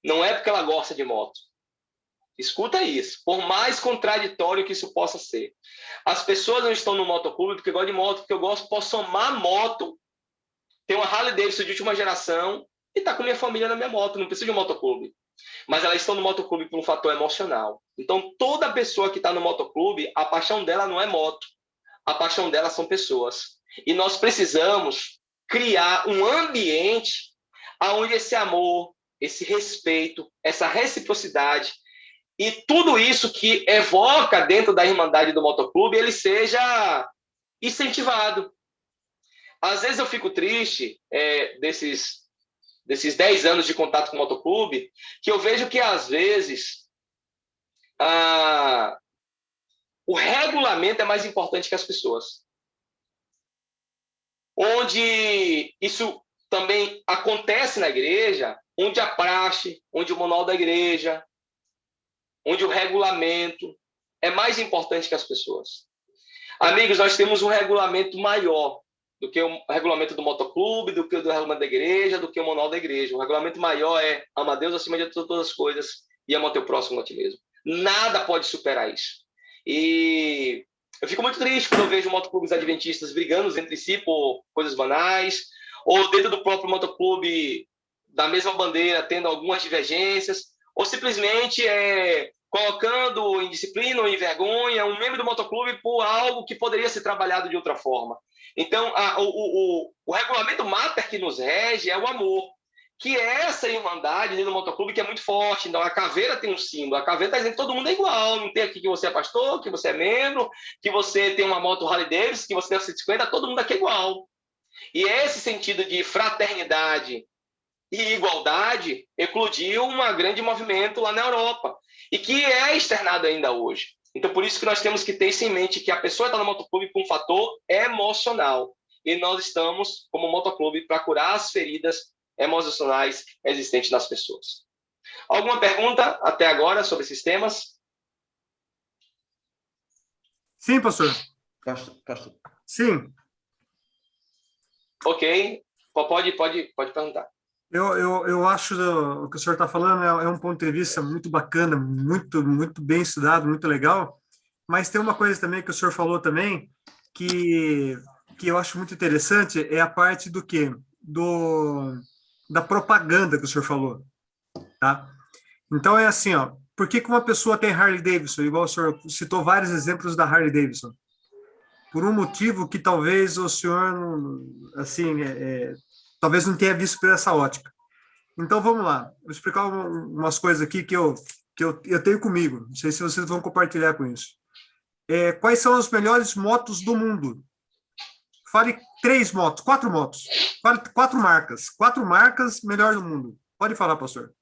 não é porque ela gosta de moto. Escuta isso, por mais contraditório que isso possa ser. As pessoas não estão no motoclube porque gostam de moto, porque eu gosto, posso somar moto, ter uma Harley Davidson de última geração e estar com minha família na minha moto, não preciso de um motoclube. Mas elas estão no motoclube por um fator emocional. Então, toda pessoa que está no motoclube, a paixão dela não é moto, a paixão dela são pessoas. E nós precisamos criar um ambiente onde esse amor, esse respeito, essa reciprocidade e tudo isso que evoca dentro da Irmandade do Motoclube, ele seja incentivado. Às vezes eu fico triste desses 10 anos de contato com o motoclube, que eu vejo que, às vezes, o regulamento é mais importante que as pessoas. Onde isso também acontece na igreja, onde a praxe, onde o manual da igreja, onde o regulamento é mais importante que as pessoas. Amigos, nós temos um regulamento maior do que o regulamento do motoclube, do que o do regulamento da igreja, do que o manual da igreja. O regulamento maior é amar Deus acima de todas as coisas e amar teu próximo a ti mesmo. Nada pode superar isso. E eu fico muito triste quando eu vejo motoclubes adventistas brigando entre si por coisas banais, ou dentro do próprio motoclube da mesma bandeira tendo algumas divergências, ou simplesmente colocando em disciplina ou em vergonha um membro do motoclube por algo que poderia ser trabalhado de outra forma. Então, o regulamento mater que nos rege é o amor, que é essa irmandade dentro do motoclube que é muito forte. Então, a caveira tem um símbolo. A caveira está dizendo que todo mundo é igual. Não tem aqui que você é pastor, que você é membro, que você tem uma moto Harley Davidson, que você tem 150, todo mundo aqui é igual. E esse sentido de fraternidade e igualdade eclodiu um grande movimento lá na Europa, e que é externado ainda hoje. Então, por isso que nós temos que ter isso em mente, que a pessoa está no motoclube por um fator emocional. E nós estamos, como motoclube, para curar as feridas emocionais existentes nas pessoas. Alguma pergunta até agora sobre esses temas? Sim, pastor. Pastor. Sim. Ok. Pode perguntar. Eu acho o que o senhor está falando é um ponto de vista muito bacana, muito, muito bem estudado, muito legal, mas tem uma coisa também que o senhor falou também, que eu acho muito interessante, é a parte do quê? Da propaganda que o senhor falou, tá? Então, é assim, ó, por que uma pessoa tem Harley Davidson, igual o senhor citou vários exemplos da Harley Davidson? Por um motivo que talvez o senhor, assim, talvez não tenha visto por essa ótica. Então, vamos lá. Vou explicar umas coisas aqui que eu tenho comigo. Não sei se vocês vão compartilhar com isso. Quais são as melhores motos do mundo? Fale 3 motos, 4 motos. Fale 4 marcas. 4 marcas melhor do mundo. Pode falar, pastor.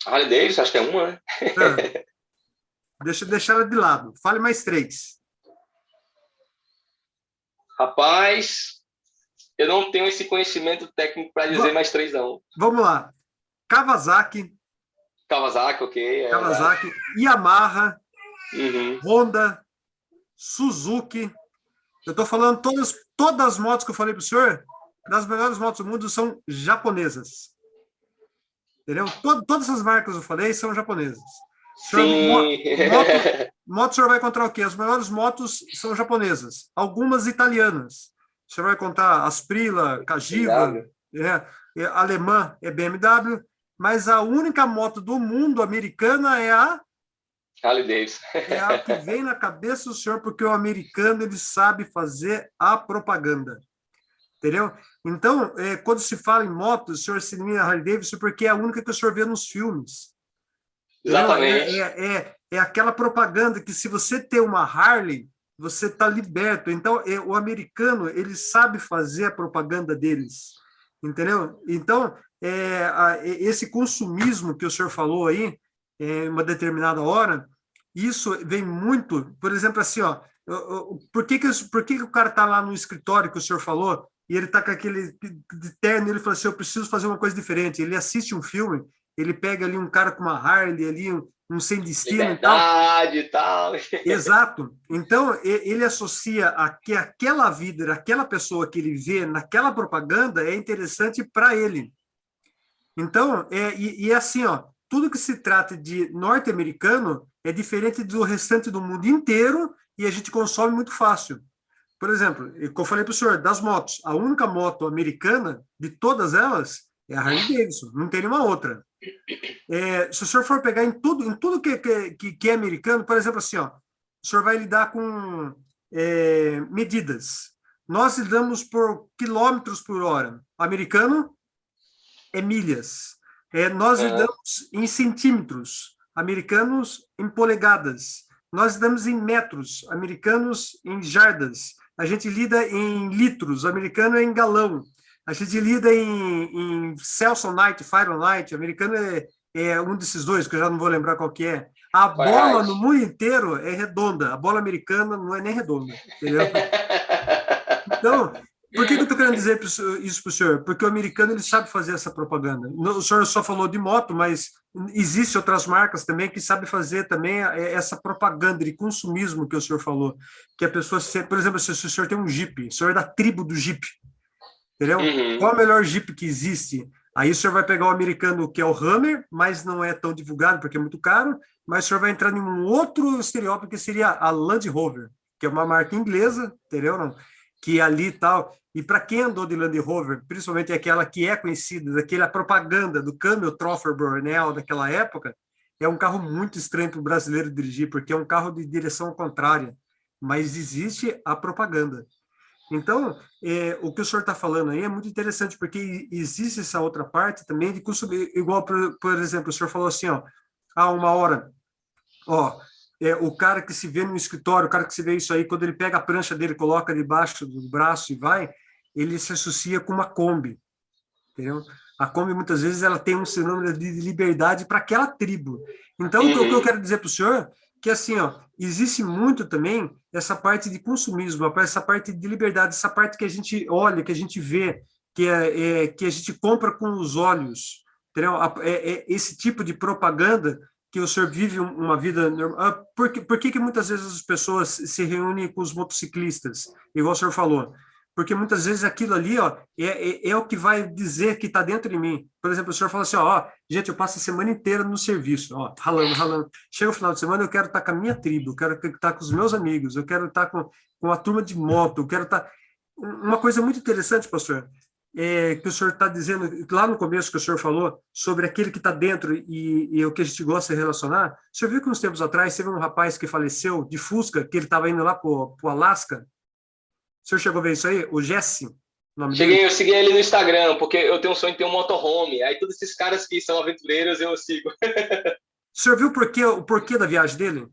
Harley Davidson, acho que é uma, né? Deixa ela de lado. Fale mais 3. Rapaz, eu não tenho esse conhecimento técnico para dizer mais 3, não. Vamos lá. Kawasaki, ok. Kawasaki, Yamaha, Uhum. Honda, Suzuki. Eu estou falando todas as motos que eu falei para o senhor, das melhores motos do mundo, são japonesas. Entendeu? Todas as marcas que eu falei são japonesas. Sim. Moto, o senhor vai encontrar o quê? As melhores motos são japonesas. Algumas italianas. O senhor vai contar Asprilla, Cagiva, alemã é BMW, mas a única moto do mundo americana é a Harley Davidson. É a que vem na cabeça do senhor, porque o americano ele sabe fazer a propaganda. Entendeu? Então, quando se fala em moto, o senhor se limita a Harley Davidson porque é a única que o senhor vê nos filmes. Exatamente. É aquela propaganda que, se você tem uma Harley, você está liberto. Então, o americano ele sabe fazer a propaganda deles. Entendeu? Então, esse consumismo que o senhor falou aí, em uma determinada hora, isso vem muito, por exemplo, assim, ó, por que o cara está lá no escritório que o senhor falou, e ele está com aquele de terno, e ele fala assim, eu preciso fazer uma coisa diferente. Ele assiste um filme, ele pega ali um cara com uma Harley, ali, um sem destino liberdade e tal. Exato. Então, ele associa que aquela vida, aquela pessoa que ele vê naquela propaganda é interessante para ele. Então, é assim, ó, tudo que se trata de norte-americano é diferente do restante do mundo inteiro e a gente consome muito fácil. Por exemplo, como eu falei para o senhor, das motos, a única moto americana de todas elas é a Harley Davidson, não tem nenhuma outra. Se o senhor for pegar em tudo que é americano, por exemplo, assim, ó, o senhor vai lidar com medidas. Nós lidamos por quilômetros por hora. Americano é milhas. Nós lidamos em centímetros. Americanos em polegadas. Nós lidamos em metros. Americanos em jardas. A gente lida em litros. Americano é em galão. A gente lida em Celsius, Fahrenheit. Americano é um desses dois, que eu já não vou lembrar qual que é. A bola no mundo inteiro é redonda. A bola americana não é nem redonda. Entendeu? Então, por que eu estou querendo dizer isso para o senhor? Porque o americano ele sabe fazer essa propaganda. O senhor só falou de moto, mas existem outras marcas também que sabem fazer também essa propaganda de consumismo que o senhor falou. Que a pessoa, por exemplo, se o senhor tem um Jeep, o senhor é da tribo do Jeep. Entendeu? Qual é o melhor Jeep que existe? Aí o senhor vai pegar o americano, que é o Hummer, mas não é tão divulgado porque é muito caro, mas o senhor vai entrar em um outro estereótipo que seria a Land Rover, que é uma marca inglesa, entendeu? Não? Que ali e tal. E para quem andou de Land Rover, principalmente aquela que é conhecida, daquela propaganda do Camel Trophy Burnell daquela época, é um carro muito estranho para o brasileiro dirigir, porque é um carro de direção contrária, mas existe a propaganda. Então, o que o senhor está falando aí é muito interessante, porque existe essa outra parte também de consumir, igual, por exemplo, o senhor falou assim, ó, uma hora, ó, o cara que se vê no escritório, o cara que se vê isso aí, quando ele pega a prancha dele, coloca debaixo do braço e vai, ele se associa com uma Kombi, entendeu? A Kombi, muitas vezes, ela tem um sinônimo de liberdade para aquela tribo. Então, o que eu quero dizer para o senhor que assim, ó, existe muito também essa parte de consumismo, essa parte de liberdade, essa parte que a gente olha, que a gente vê, que a gente compra com os olhos, entendeu? Esse tipo de propaganda que o senhor vive uma vida normal. Por que muitas vezes as pessoas se reúnem com os motociclistas, igual o senhor falou? Porque muitas vezes aquilo ali, ó, é o que vai dizer que está dentro de mim. Por exemplo, o senhor fala assim, ó, gente, eu passo a semana inteira no serviço, ó, ralando. Chega o final de semana, eu quero estar com a minha tribo, eu quero estar com os meus amigos, eu quero estar com a turma de moto, eu quero estar... Uma coisa muito interessante, pastor, que o senhor está dizendo, lá no começo que o senhor falou, sobre aquele que está dentro e o que a gente gosta de relacionar. O senhor viu que uns tempos atrás teve um rapaz que faleceu de Fusca, que ele estava indo lá para o Alasca? O senhor chegou a ver isso aí? O Jesse? Eu segui ele no Instagram, porque eu tenho um sonho de ter um motorhome. Aí todos esses caras que são aventureiros eu sigo. O senhor viu o porquê da viagem dele?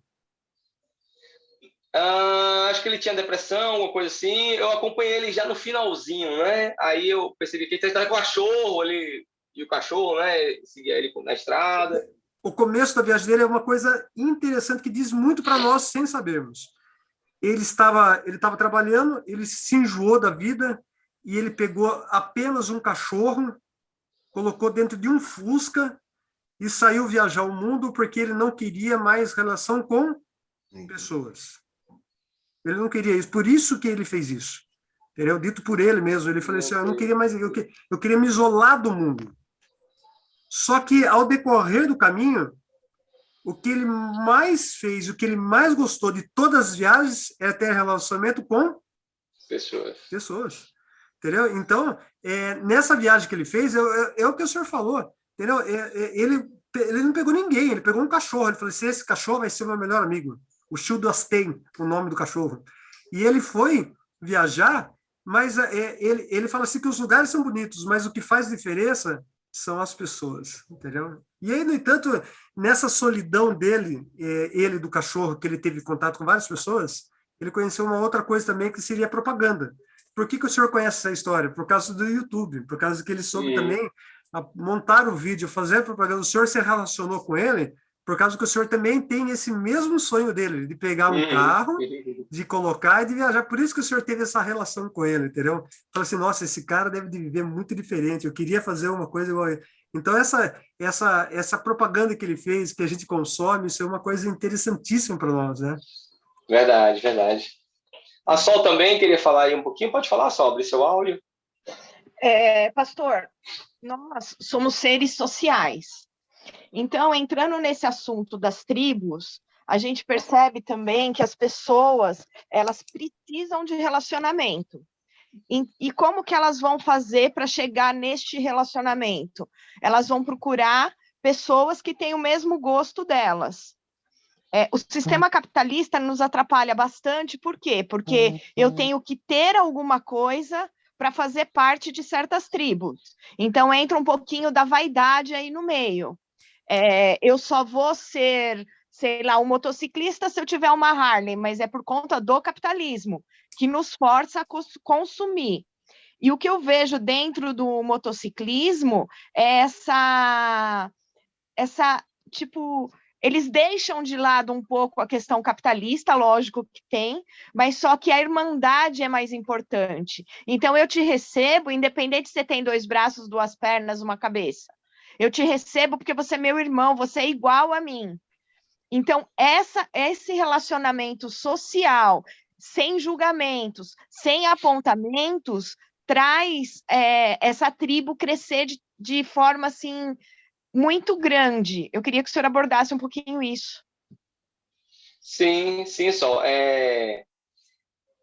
Acho que ele tinha depressão, alguma coisa assim. Eu acompanhei ele já no finalzinho, né? Aí eu percebi que ele estava com o cachorro, e o cachorro, né? Seguia ele na estrada. O começo da viagem dele é uma coisa interessante que diz muito para nós sem sabermos. Ele estava trabalhando, ele se enjoou da vida e ele pegou apenas um cachorro, colocou dentro de um Fusca e saiu viajar o mundo porque ele não queria mais relação com pessoas. Ele não queria isso, por isso que ele fez isso. Entendeu? Dito por ele mesmo, ele falou assim, eu não queria mais, eu queria me isolar do mundo. Só que ao decorrer do caminho, o que ele mais fez, o que ele mais gostou de todas as viagens é ter relacionamento com pessoas. Entendeu? Então, nessa viagem que ele fez, é o que o senhor falou. Entendeu? Ele não pegou ninguém, ele pegou um cachorro. Ele falou assim, esse cachorro vai ser meu melhor amigo. O Childastein, o nome do cachorro. E ele foi viajar, mas ele fala assim que os lugares são bonitos, mas o que faz diferença são as pessoas, entendeu? E aí, no entanto, nessa solidão dele, ele do cachorro, que ele teve contato com várias pessoas, ele conheceu uma outra coisa também, que seria propaganda. Por que o senhor conhece essa história? Por causa do YouTube, por causa que ele soube também montar o vídeo, fazer propaganda. O senhor se relacionou com ele por causa que o senhor também tem esse mesmo sonho dele, de pegar um carro, de colocar e de viajar. Por isso que o senhor teve essa relação com ele, entendeu? Fala assim, nossa, esse cara deve viver muito diferente. Eu queria fazer uma coisa igual a ele. Então, essa propaganda que ele fez, que a gente consome, isso é uma coisa interessantíssima para nós, né? Verdade, verdade. A Sol também queria falar aí um pouquinho. Pode falar, Sol, abrir seu áudio. Pastor, nós somos seres sociais. Então, entrando nesse assunto das tribos, a gente percebe também que as pessoas, elas precisam de relacionamento. E como que elas vão fazer para chegar neste relacionamento? Elas vão procurar pessoas que têm o mesmo gosto delas. O sistema capitalista nos atrapalha bastante, por quê? Porque eu tenho que ter alguma coisa para fazer parte de certas tribos. Então, entra um pouquinho da vaidade aí no meio. Eu só vou ser, sei lá, um motociclista se eu tiver uma Harley, mas é por conta do capitalismo, que nos força a consumir. E o que eu vejo dentro do motociclismo é tipo, eles deixam de lado um pouco a questão capitalista, lógico que tem, mas só que a irmandade é mais importante. Então, eu te recebo, independente se você tem 2 braços, 2 pernas, uma cabeça. Eu te recebo porque você é meu irmão, você é igual a mim. Então, esse relacionamento social, sem julgamentos, sem apontamentos, traz essa tribo crescer de forma, assim, muito grande. Eu queria que o senhor abordasse um pouquinho isso. Sim, sim, Sol.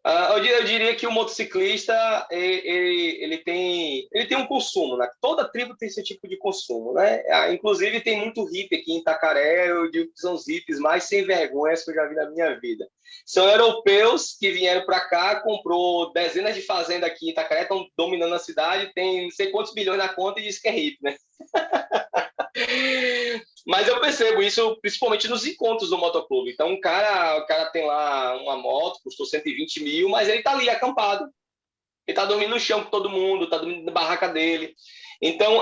Eu diria que o motociclista ele tem um consumo, né? Toda tribo tem esse tipo de consumo, né? Inclusive tem muito hippie aqui em Itacaré, eu digo que são os hippies mais sem vergonhas que eu já vi na minha vida. São europeus que vieram para cá, comprou dezenas de fazendas aqui em Itacaré, estão dominando a cidade, tem não sei quantos bilhões na conta e diz que é hippie, né? Mas eu percebo isso principalmente nos encontros do motoclube. Então, o cara tem lá uma moto, custou 120 mil, mas ele tá ali acampado. Ele tá dormindo no chão com todo mundo, tá dormindo na barraca dele. Então,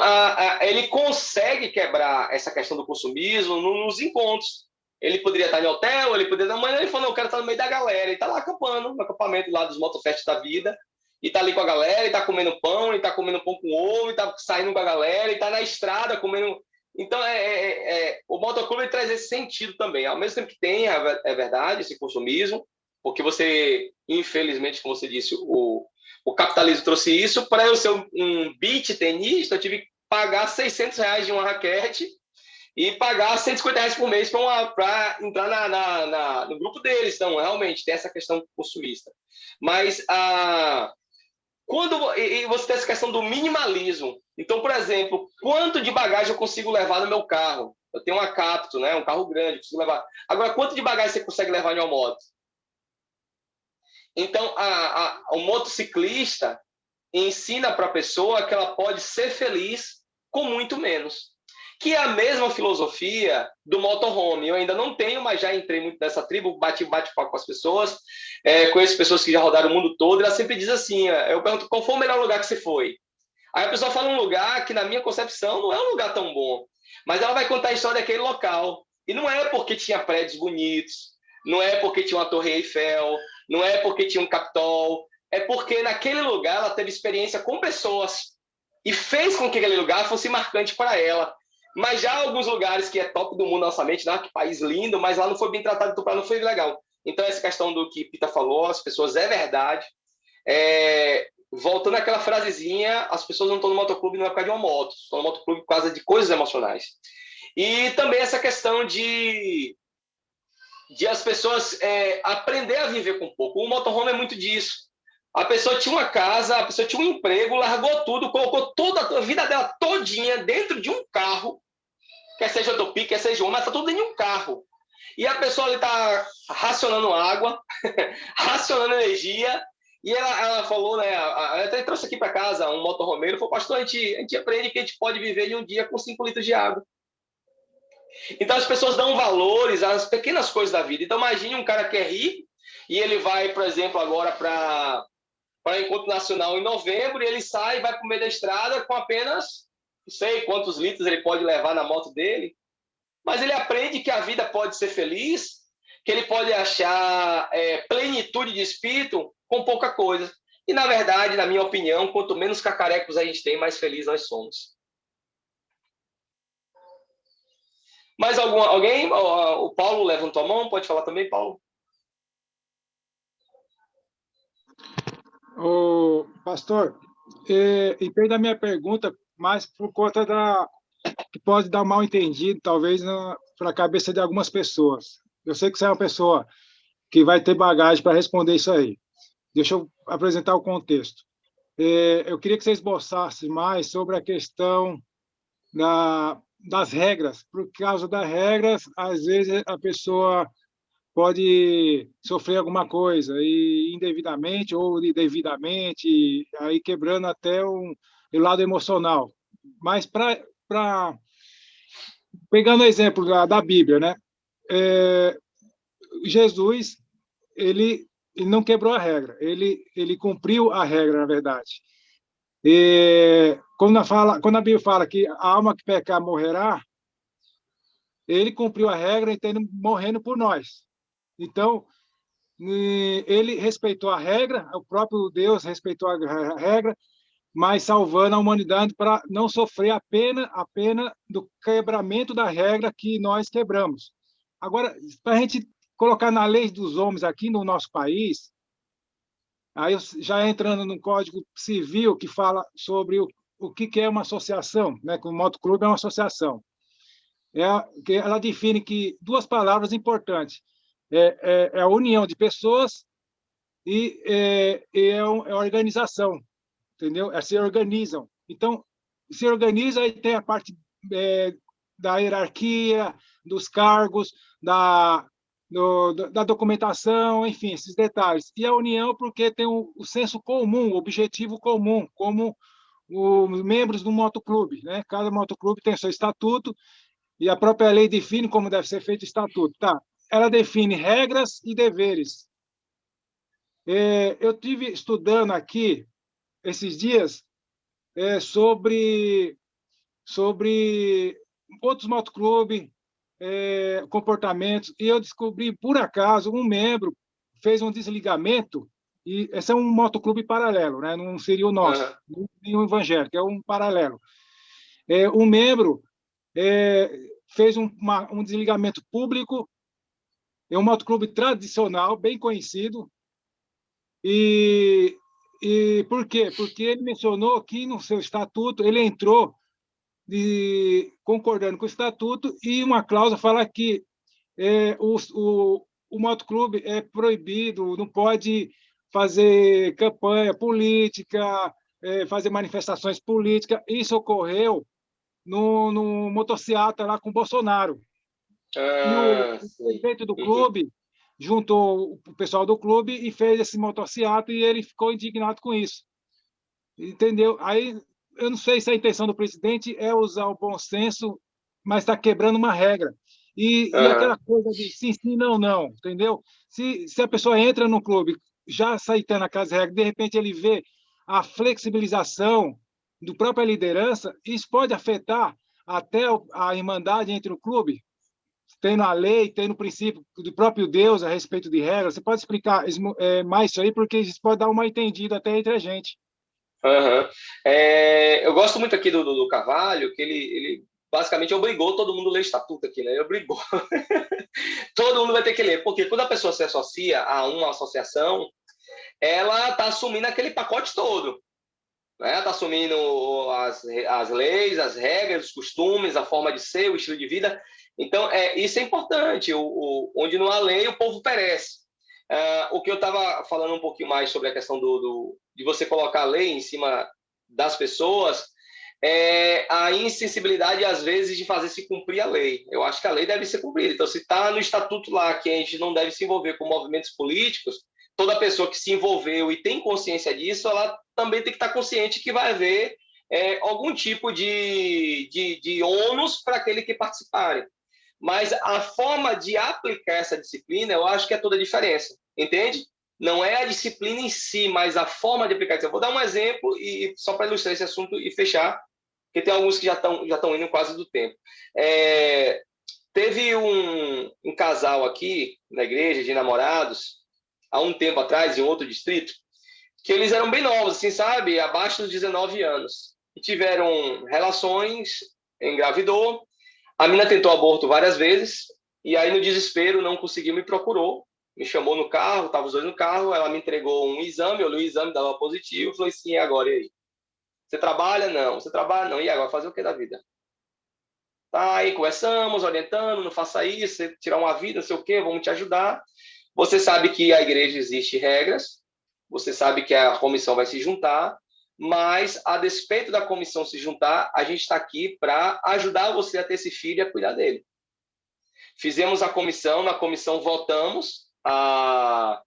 ele consegue quebrar essa questão do consumismo nos encontros. Ele poderia estar em hotel, ele poderia... Mas ele falou, não, eu quero estar no meio da galera. Ele tá lá acampando, no acampamento lá dos Motofest da vida. E tá ali com a galera, e tá comendo pão, e tá comendo pão com ovo, e tá saindo com a galera, e tá na estrada comendo... Então, o motoclube traz esse sentido também. Ao mesmo tempo que tem, é verdade, esse consumismo, porque você, infelizmente, como você disse, o capitalismo trouxe isso. Para eu ser um beach tenista, eu tive que pagar R$600 de uma raquete e pagar R$150 por mês para entrar no grupo deles. Então, realmente, tem essa questão consumista. Mas quando você tem essa questão do minimalismo. Então, por exemplo, quanto de bagagem eu consigo levar no meu carro? Eu tenho uma Capto, né? Um carro grande, consigo levar. Agora, quanto de bagagem você consegue levar em uma moto? Então, o motociclista ensina para a pessoa que ela pode ser feliz com muito menos. Que é a mesma filosofia do motorhome. Eu ainda não tenho, mas já entrei muito nessa tribo, bate-papo com as pessoas, conheço pessoas que já rodaram o mundo todo, e ela sempre diz assim, eu pergunto, qual foi o melhor lugar que você foi? Aí a pessoa fala um lugar que, na minha concepção, não é um lugar tão bom, mas ela vai contar a história daquele local. E não é porque tinha prédios bonitos, não é porque tinha uma Torre Eiffel, não é porque tinha um Capitol, é porque naquele lugar ela teve experiência com pessoas e fez com que aquele lugar fosse marcante para ela. Mas já alguns lugares que é top do mundo na nossa mente, né? Que país lindo, mas lá não foi bem tratado, então não foi legal. Então, essa questão do que Pita falou, as pessoas, é verdade. Voltando àquela frasezinha, as pessoas não estão no motoclube não é por causa de uma moto, estão no motoclube por causa de coisas emocionais. E também essa questão de as pessoas aprender a viver com pouco. O motorhome é muito disso. A pessoa tinha uma casa, a pessoa tinha um emprego, largou tudo, colocou toda a vida dela todinha dentro de um carro, quer seja Topi, quer seja mas está tudo dentro de um carro. E a pessoa ali está racionando água, racionando energia, e ela falou, né, ela até trouxe aqui para casa um motorhomeiro, falou, pastor, a gente aprende que a gente pode viver em um dia com 5 litros de água. Então as pessoas dão valores às pequenas coisas da vida. Então imagine um cara que é rico, e ele vai, por exemplo, agora para o Encontro Nacional em novembro, e ele sai e vai para o meio da estrada com apenas, não sei quantos litros ele pode levar na moto dele, mas ele aprende que a vida pode ser feliz, que ele pode achar plenitude de espírito com pouca coisa. E, na verdade, na minha opinião, quanto menos cacarecos a gente tem, mais feliz nós somos. Mais alguém? O Paulo levantou a mão, pode falar também, Paulo? Ô, pastor, entenda a minha pergunta, mas por conta que pode dar mal entendido, talvez, para a cabeça de algumas pessoas. Eu sei que você é uma pessoa que vai ter bagagem para responder isso aí. Deixa eu apresentar o contexto. Eu queria que você esboçasse mais sobre a questão das regras. Por causa das regras, às vezes a pessoa pode sofrer alguma coisa, e indevidamente ou devidamente, aí quebrando até o lado emocional. Mas pegando o exemplo da Bíblia, né? Jesus, ele não quebrou a regra, ele cumpriu a regra, na verdade. Quando a Bíblia fala que a alma que pecar morrerá, ele cumpriu a regra, então, morrendo por nós. Então, ele respeitou a regra, o próprio Deus respeitou a regra, mas salvando a humanidade para não sofrer a pena do quebramento da regra que nós quebramos. Agora, para a gente colocar na lei dos homens aqui no nosso país, aí já entrando no Código Civil, que fala sobre o que é uma associação, né? Que o motoclube é uma associação. Que ela define que duas palavras importantes: é a união de pessoas e é a organização, entendeu? Se organizam. Então, se organiza e tem a parte da hierarquia, dos cargos, da documentação, enfim, esses detalhes. E a união porque tem o senso comum, o objetivo comum, como os membros do motoclube, né? Cada motoclube tem seu estatuto e a própria lei define como deve ser feito o estatuto, tá? Ela define regras e deveres. Eu tive estudando aqui esses dias sobre outros motoclubes, comportamentos, e eu descobri, por acaso, um membro fez um desligamento, e esse é um motoclube paralelo, né? Não seria o nosso, nem o evangélico, é um paralelo. Um membro fez um desligamento público, é um motoclube tradicional, bem conhecido, e por quê? Porque ele mencionou que no seu estatuto ele entrou concordando com o estatuto, e uma cláusula fala que o motoclube é proibido, não pode fazer campanha política, fazer manifestações políticas. Isso ocorreu no motociata lá com o Bolsonaro. E o prefeito do clube juntou o pessoal do clube e fez esse motociata, e ele ficou indignado com isso. Entendeu? Aí, eu não sei se a intenção do presidente é usar o bom senso, mas está quebrando uma regra. E aquela coisa de sim, sim, não, não, entendeu? Se a pessoa entra no clube já aceitando aquelas regras, de repente ele vê a flexibilização do própria liderança, isso pode afetar até a irmandade entre o clube, tendo a lei, tendo o princípio do próprio Deus a respeito de regras. Você pode explicar mais isso aí, porque isso pode dar uma entendida até entre a gente. Eu gosto muito aqui do Carvalho, que ele basicamente obrigou todo mundo a ler estatuto aqui, né? Ele obrigou. Todo mundo vai ter que ler, porque quando a pessoa se associa a uma associação, ela está assumindo aquele pacote todo. Né? Está assumindo as leis, as regras, os costumes, a forma de ser, o estilo de vida. Então, isso é importante. Onde não há lei, o povo perece. O que eu estava falando um pouquinho mais sobre a questão de você colocar a lei em cima das pessoas, a insensibilidade, às vezes, de fazer se cumprir a lei. Eu acho que a lei deve ser cumprida. Então, se está no estatuto lá que a gente não deve se envolver com movimentos políticos, toda pessoa que se envolveu e tem consciência disso, ela também tem que estar consciente que vai haver algum tipo de ônus para aquele que participarem. Mas a forma de aplicar essa disciplina, eu acho que é toda a diferença, entende? Não é a disciplina em si, mas a forma de aplicar. Eu vou dar um exemplo, e só para ilustrar esse assunto e fechar, porque tem alguns que já estão indo quase do tempo. Teve um casal aqui na igreja de namorados, há um tempo atrás, em outro distrito, que eles eram bem novos, assim, sabe? Abaixo dos 19 anos. E tiveram relações, engravidou. A menina tentou aborto várias vezes, e aí, no desespero, não conseguiu, me procurou, me chamou no carro, estavam os dois no carro, ela me entregou um exame, eu li o exame, dava positivo, falei, sim, e agora, e aí? Você trabalha? Não. Você trabalha? Não. E agora, fazer o que da vida? Tá, aí conversamos, orientando, não faça isso, você tirar uma vida, não sei o quê, vamos te ajudar. Você sabe que a igreja existe regras, você sabe que a comissão vai se juntar, mas, a despeito da comissão se juntar, a gente está aqui para ajudar você a ter esse filho e a cuidar dele. Fizemos a comissão, na comissão votamos a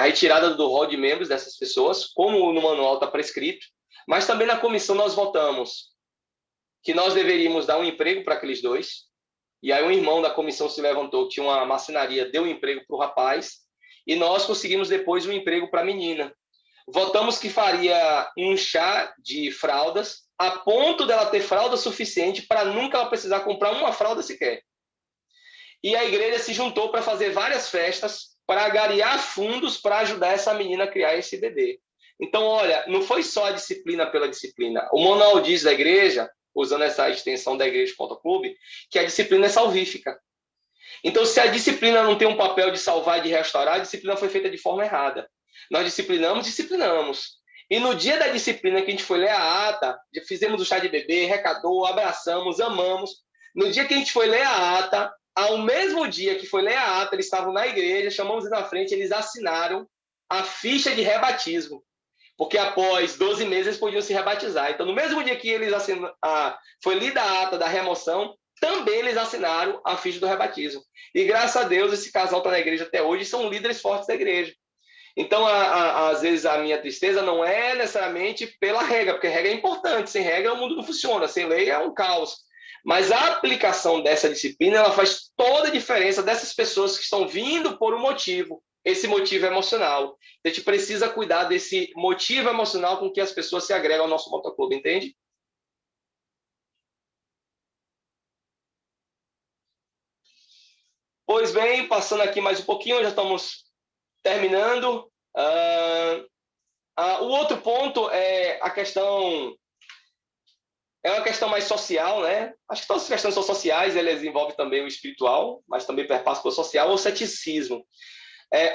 retirada do rol de membros dessas pessoas, como no manual está prescrito, mas também na comissão nós votamos que nós deveríamos dar um emprego para aqueles dois, e aí um irmão da comissão se levantou, tinha uma marcenaria, deu um emprego para o rapaz, e nós conseguimos depois um emprego para a menina. Votamos que faria um chá de fraldas, a ponto dela ter fralda suficiente para nunca ela precisar comprar uma fralda sequer. E a igreja se juntou para fazer várias festas, para agariar fundos para ajudar essa menina a criar esse bebê. Então, olha, não foi só a disciplina pela disciplina. O manual diz da igreja, usando essa extensão da igreja Fotoclube, que a disciplina é salvífica. Então, se a disciplina não tem um papel de salvar e de restaurar, a disciplina foi feita de forma errada. Nós disciplinamos. E no dia da disciplina que a gente foi ler a ata, fizemos o chá de bebê, recadou, abraçamos, amamos. No dia que a gente foi ler a ata, ao mesmo dia que foi ler a ata, eles estavam na igreja, chamamos eles na frente, eles assinaram a ficha de rebatismo. Porque após 12 meses eles podiam se rebatizar. Então, no mesmo dia que eles foi lida a ata da remoção, também eles assinaram a ficha do rebatismo. E graças a Deus, esse casal está na igreja até hoje e são líderes fortes da igreja. Então, às vezes, a minha tristeza não é necessariamente pela regra, porque regra é importante. Sem regra, o mundo não funciona. Sem lei, é um caos. Mas a aplicação dessa disciplina, ela faz toda a diferença dessas pessoas que estão vindo por um motivo. Esse motivo emocional. A gente precisa cuidar desse motivo emocional com que as pessoas se agregam ao nosso motoclube, entende? Pois bem, passando aqui mais um pouquinho, já estamos terminando. O outro ponto é a questão... É uma questão mais social, né? Acho que todas as questões são sociais, elas envolvem também o espiritual, mas também perpassa pelo social, o ceticismo.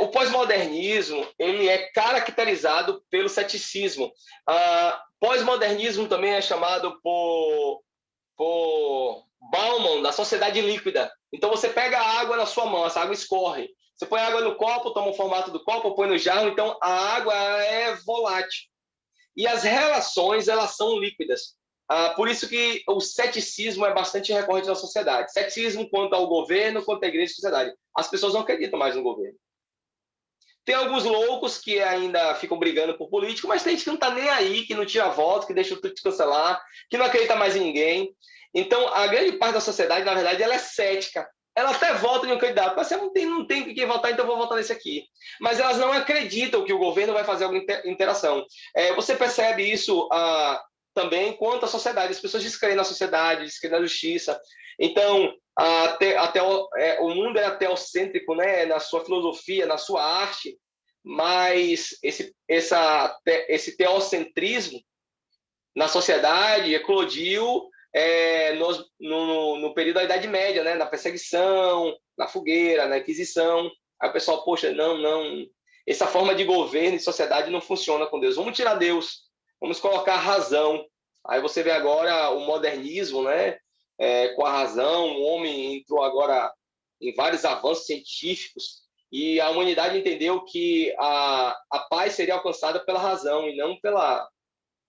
O pós-modernismo, ele é caracterizado pelo ceticismo. Pós-modernismo também é chamado por Bauman, da sociedade líquida. Então, você pega a água na sua mão, essa água escorre. Você põe a água no copo, toma o formato do copo, põe no jarro, então a água é volátil. E as relações, elas são líquidas. Por isso que o ceticismo é bastante recorrente na sociedade. Ceticismo quanto ao governo, quanto à igreja e sociedade. As pessoas não acreditam mais no governo. Tem alguns loucos que ainda ficam brigando por político, mas tem gente que não está nem aí, que não tira voto, que deixa o tudo cancelar, que não acredita mais em ninguém. Então, a grande parte da sociedade, na verdade, ela é cética. Ela até vota em um candidato, mas você não tem quem votar, então eu vou votar nesse aqui. Mas elas não acreditam que o governo vai fazer alguma interação. Você percebe isso também quanto à sociedade. As pessoas descreem na sociedade, descreem na justiça. Então, o mundo é teocêntrico, né, na sua filosofia, na sua arte, mas esse teocentrismo na sociedade eclodiu no período da Idade Média, né, na perseguição, na fogueira, na Inquisição. Aí o pessoal, poxa, não, essa forma de governo e sociedade não funciona com Deus. Vamos tirar Deus, vamos colocar a razão. Aí você vê agora o modernismo, né? Com a razão, o homem entrou agora em vários avanços científicos e a humanidade entendeu que a paz seria alcançada pela razão e não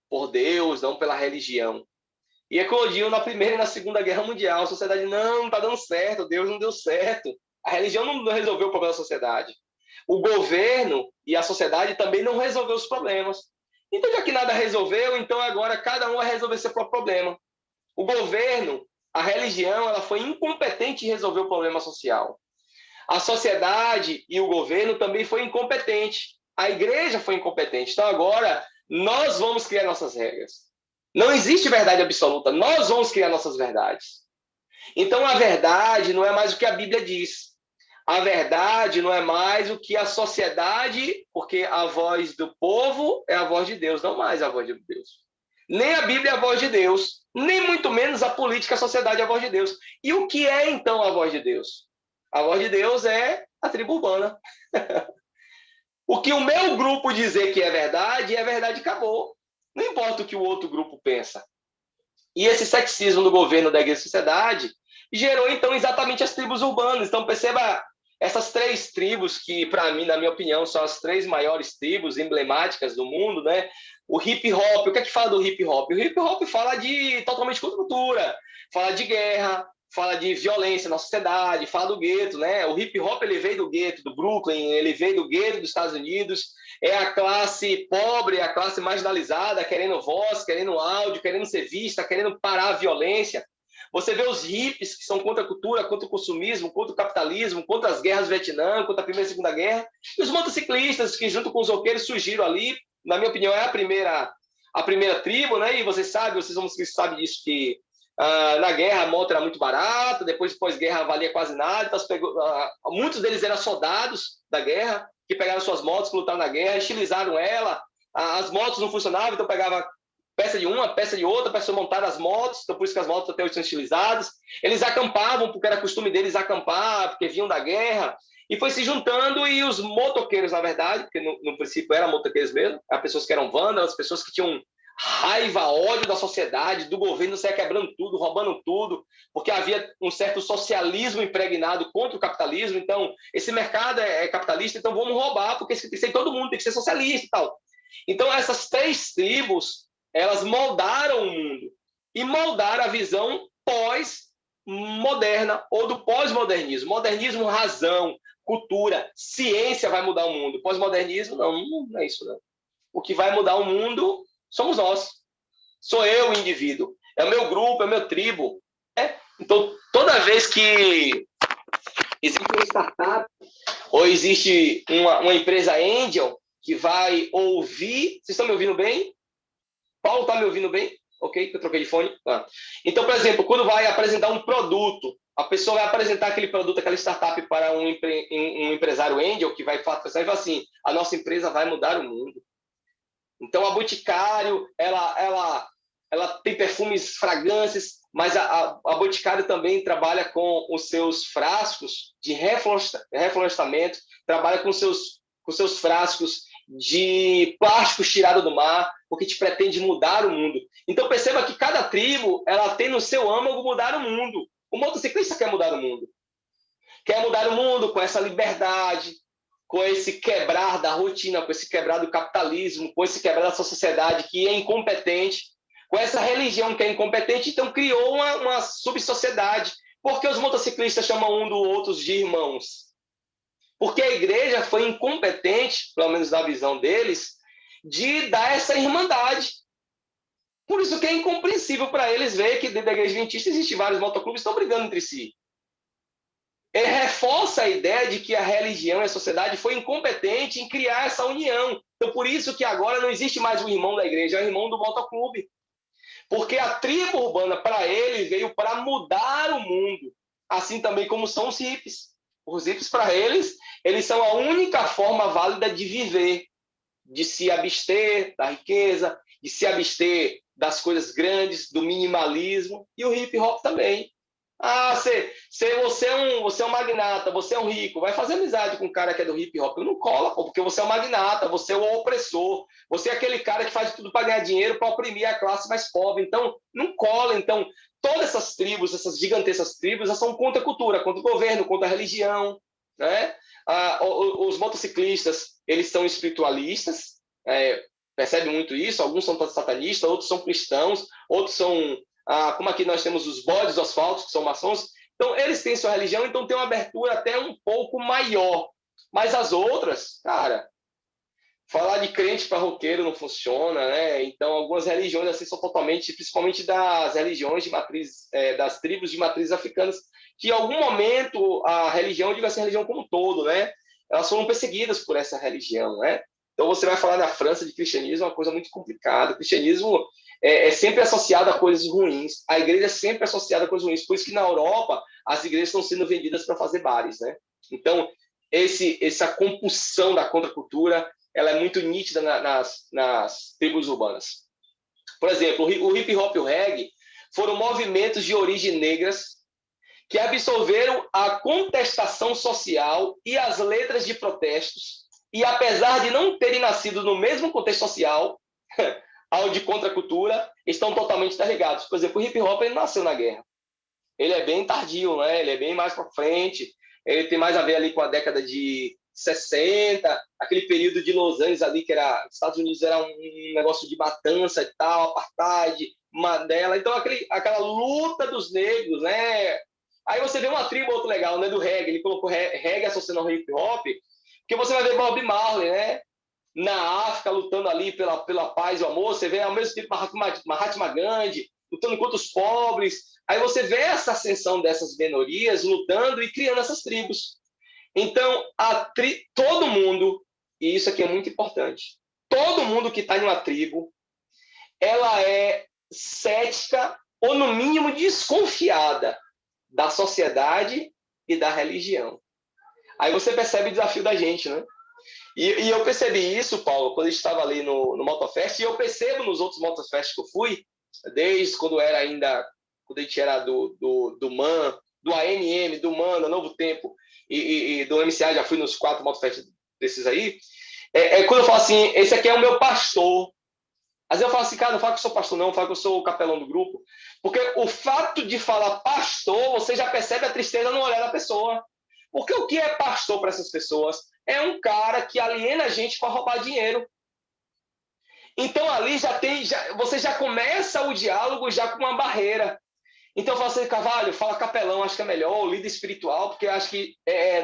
por Deus, não pela religião. E eclodiu na Primeira e na Segunda Guerra Mundial. A sociedade não está dando certo, Deus não deu certo. A religião não resolveu o problema da sociedade. O governo e a sociedade também não resolveu os problemas. Então, já que nada resolveu, então agora cada um vai resolver seu próprio problema. O governo, a religião, ela foi incompetente em resolver o problema social. A sociedade e o governo também foi incompetente. A igreja foi incompetente. Então, agora, nós vamos criar nossas regras. Não existe verdade absoluta. Nós vamos criar nossas verdades. Então, a verdade não é mais o que a Bíblia diz. A verdade não é mais o que a sociedade, porque a voz do povo é a voz de Deus, não mais a voz de Deus. Nem a Bíblia é a voz de Deus, nem muito menos a política, a sociedade é a voz de Deus. E o que é, então, a voz de Deus? A voz de Deus é a tribo urbana. O que o meu grupo dizer que é verdade, acabou. Não importa o que o outro grupo pensa. E esse ceticismo do governo da Igreja e Sociedade gerou, então, exatamente as tribos urbanas. Então, perceba essas 3 tribos que, para mim, na minha opinião, são as 3 maiores tribos emblemáticas do mundo, né? O hip-hop, o que é que fala do hip-hop? O hip-hop fala de totalmente cultura, fala de guerra, fala de violência na sociedade, fala do gueto, né? O hip-hop, ele veio do gueto do Brooklyn, ele veio do gueto dos Estados Unidos, é a classe pobre, a classe marginalizada, querendo voz, querendo áudio, querendo ser vista, querendo parar a violência. Você vê os hippies, que são contra a cultura, contra o consumismo, contra o capitalismo, contra as guerras do Vietnã, contra a Primeira e Segunda Guerra, e os motociclistas, que junto com os roqueiros surgiram ali, na minha opinião, é a primeira tribo, né? E vocês homossexuais sabem disso, que na guerra a moto era muito barata, depois pós-guerra valia quase nada, então muitos deles eram soldados da guerra, que pegaram suas motos, lutaram na guerra, estilizaram ela, as motos não funcionavam, então pegava peça de uma, peça de outra, para se montar as motos, então por isso que as motos até hoje são estilizadas. Eles acampavam, porque era costume deles acampar, porque vinham da guerra, e foi se juntando, e os motoqueiros, na verdade, porque no princípio eram motoqueiros mesmo, eram pessoas que eram vândalas, pessoas que tinham raiva, ódio da sociedade, do governo, saia quebrando tudo, roubando tudo, porque havia um certo socialismo impregnado contra o capitalismo. Então, esse mercado é capitalista, então vamos roubar, porque tem que ser todo mundo, tem que ser socialista e tal. Então, essas 3 tribos, elas moldaram o mundo e moldaram a visão pós-moderna ou do pós-modernismo. Modernismo, razão, cultura, ciência vai mudar o mundo. Pós-modernismo, não é isso, não. O que vai mudar o mundo somos nós. Sou eu, o indivíduo. É o meu grupo, é o meu tribo. Então, toda vez que existe uma startup ou existe uma empresa angel que vai ouvir... Vocês estão me ouvindo bem? Paulo está me ouvindo bem? Ok, que eu troquei de fone. Então, por exemplo, quando vai apresentar um produto, a pessoa vai apresentar aquele produto, aquela startup para um empresário angel que vai falar assim, a nossa empresa vai mudar o mundo. Então, a Boticário, ela tem perfumes, fragrâncias, mas a Boticário também trabalha com os seus frascos de reflorestamento, trabalha com seus frascos de plásticos tirados do mar, porque te pretende mudar o mundo. Então, perceba que cada tribo, ela tem no seu âmago mudar o mundo. O motociclista quer mudar o mundo. Quer mudar o mundo com essa liberdade, com esse quebrar da rotina, com esse quebrar do capitalismo, com esse quebrar dessa sociedade que é incompetente, com essa religião que é incompetente, então criou uma subsociedade. Por que os motociclistas chamam um do outro de irmãos? Porque a igreja foi incompetente, pelo menos na visão deles, de dar essa irmandade. Por isso que é incompreensível para eles ver que dentro da igreja adventista existem vários motoclubes que estão brigando entre si. Ele reforça a ideia de que a religião e a sociedade foi incompetente em criar essa união. Então, por isso que agora não existe mais o irmão da igreja, é o irmão do motoclube. Porque a tribo urbana, para ele, veio para mudar o mundo. Assim também como são os hippies. Os hippies, para eles são a única forma válida de viver, de se abster da riqueza, de se abster das coisas grandes, do minimalismo, e o hip hop também. Você é um magnata, você é um rico, vai fazer amizade com um cara que é do hip hop. Não cola, porque você é um magnata, você é o opressor, você é aquele cara que faz tudo para ganhar dinheiro, para oprimir a classe mais pobre. Então, não cola. Então, todas essas tribos, essas gigantescas tribos, elas são contra a cultura, contra o governo, contra a religião, né? Os motociclistas, eles são espiritualistas, percebe muito isso. Alguns são satanistas, outros são cristãos, outros são... como aqui nós temos os bodes do asfalto, que são maçons. Então, eles têm sua religião, então tem uma abertura até um pouco maior. Mas as outras, cara, falar de crente para roqueiro não funciona, né? Então, algumas religiões assim são totalmente, principalmente das religiões de matriz, das tribos de matrizes africanas, que em algum momento a religião, diga assim, a religião como um todo, né? Elas foram perseguidas por essa religião, né? Então, você vai falar na França de cristianismo, é uma coisa muito complicada. O cristianismo é sempre associado a coisas ruins. A igreja é sempre associada a coisas ruins. Por isso que na Europa, as igrejas estão sendo vendidas para fazer bares, né? Então, essa compulsão da contracultura, ela é muito nítida nas tribos urbanas. Por exemplo, o hip hop e o reggae foram movimentos de origem negras que absorveram a contestação social e as letras de protestos, e apesar de não terem nascido no mesmo contexto social, ao de contracultura, estão totalmente interligados. Por exemplo, o hip hop ele nasceu na guerra. Ele é bem tardio, né? Ele é bem mais para frente, ele tem mais a ver ali com a década de 60, aquele período de Los Angeles ali, que era, Estados Unidos era um negócio de matança e tal, apartheid, Mandela, então aquela luta dos negros, né? Aí você vê uma tribo outro legal, né, do reggae, ele colocou reggae associando ao hip hop, porque você vai ver Bob Marley, né, na África lutando ali pela paz e o amor, você vê ao mesmo tempo Mahatma Gandhi lutando contra os pobres, aí você vê essa ascensão dessas minorias lutando e criando essas tribos. Então, todo mundo, e isso aqui é muito importante, todo mundo que está em uma tribo, ela é cética ou, no mínimo, desconfiada da sociedade e da religião. Aí você percebe o desafio da gente, né? E eu percebi isso, Paulo, quando a gente estava ali no Motofest, e eu percebo nos outros Motofest que eu fui, desde quando a gente era do MAN, do ANM, do MAN, do Novo Tempo, e do MCA, já fui nos 4 Motofest desses aí, quando eu falo assim, esse aqui é o meu pastor. Às vezes eu falo assim, cara, não fala que eu sou pastor não, fala que eu sou o capelão do grupo. Porque o fato de falar pastor, você já percebe a tristeza no olhar da pessoa. Porque o que é pastor para essas pessoas? É um cara que aliena a gente para roubar dinheiro. Então ali você já começa o diálogo já com uma barreira. Então eu falo assim, Carvalho, fala capelão, acho que é melhor, ou líder espiritual, porque acho que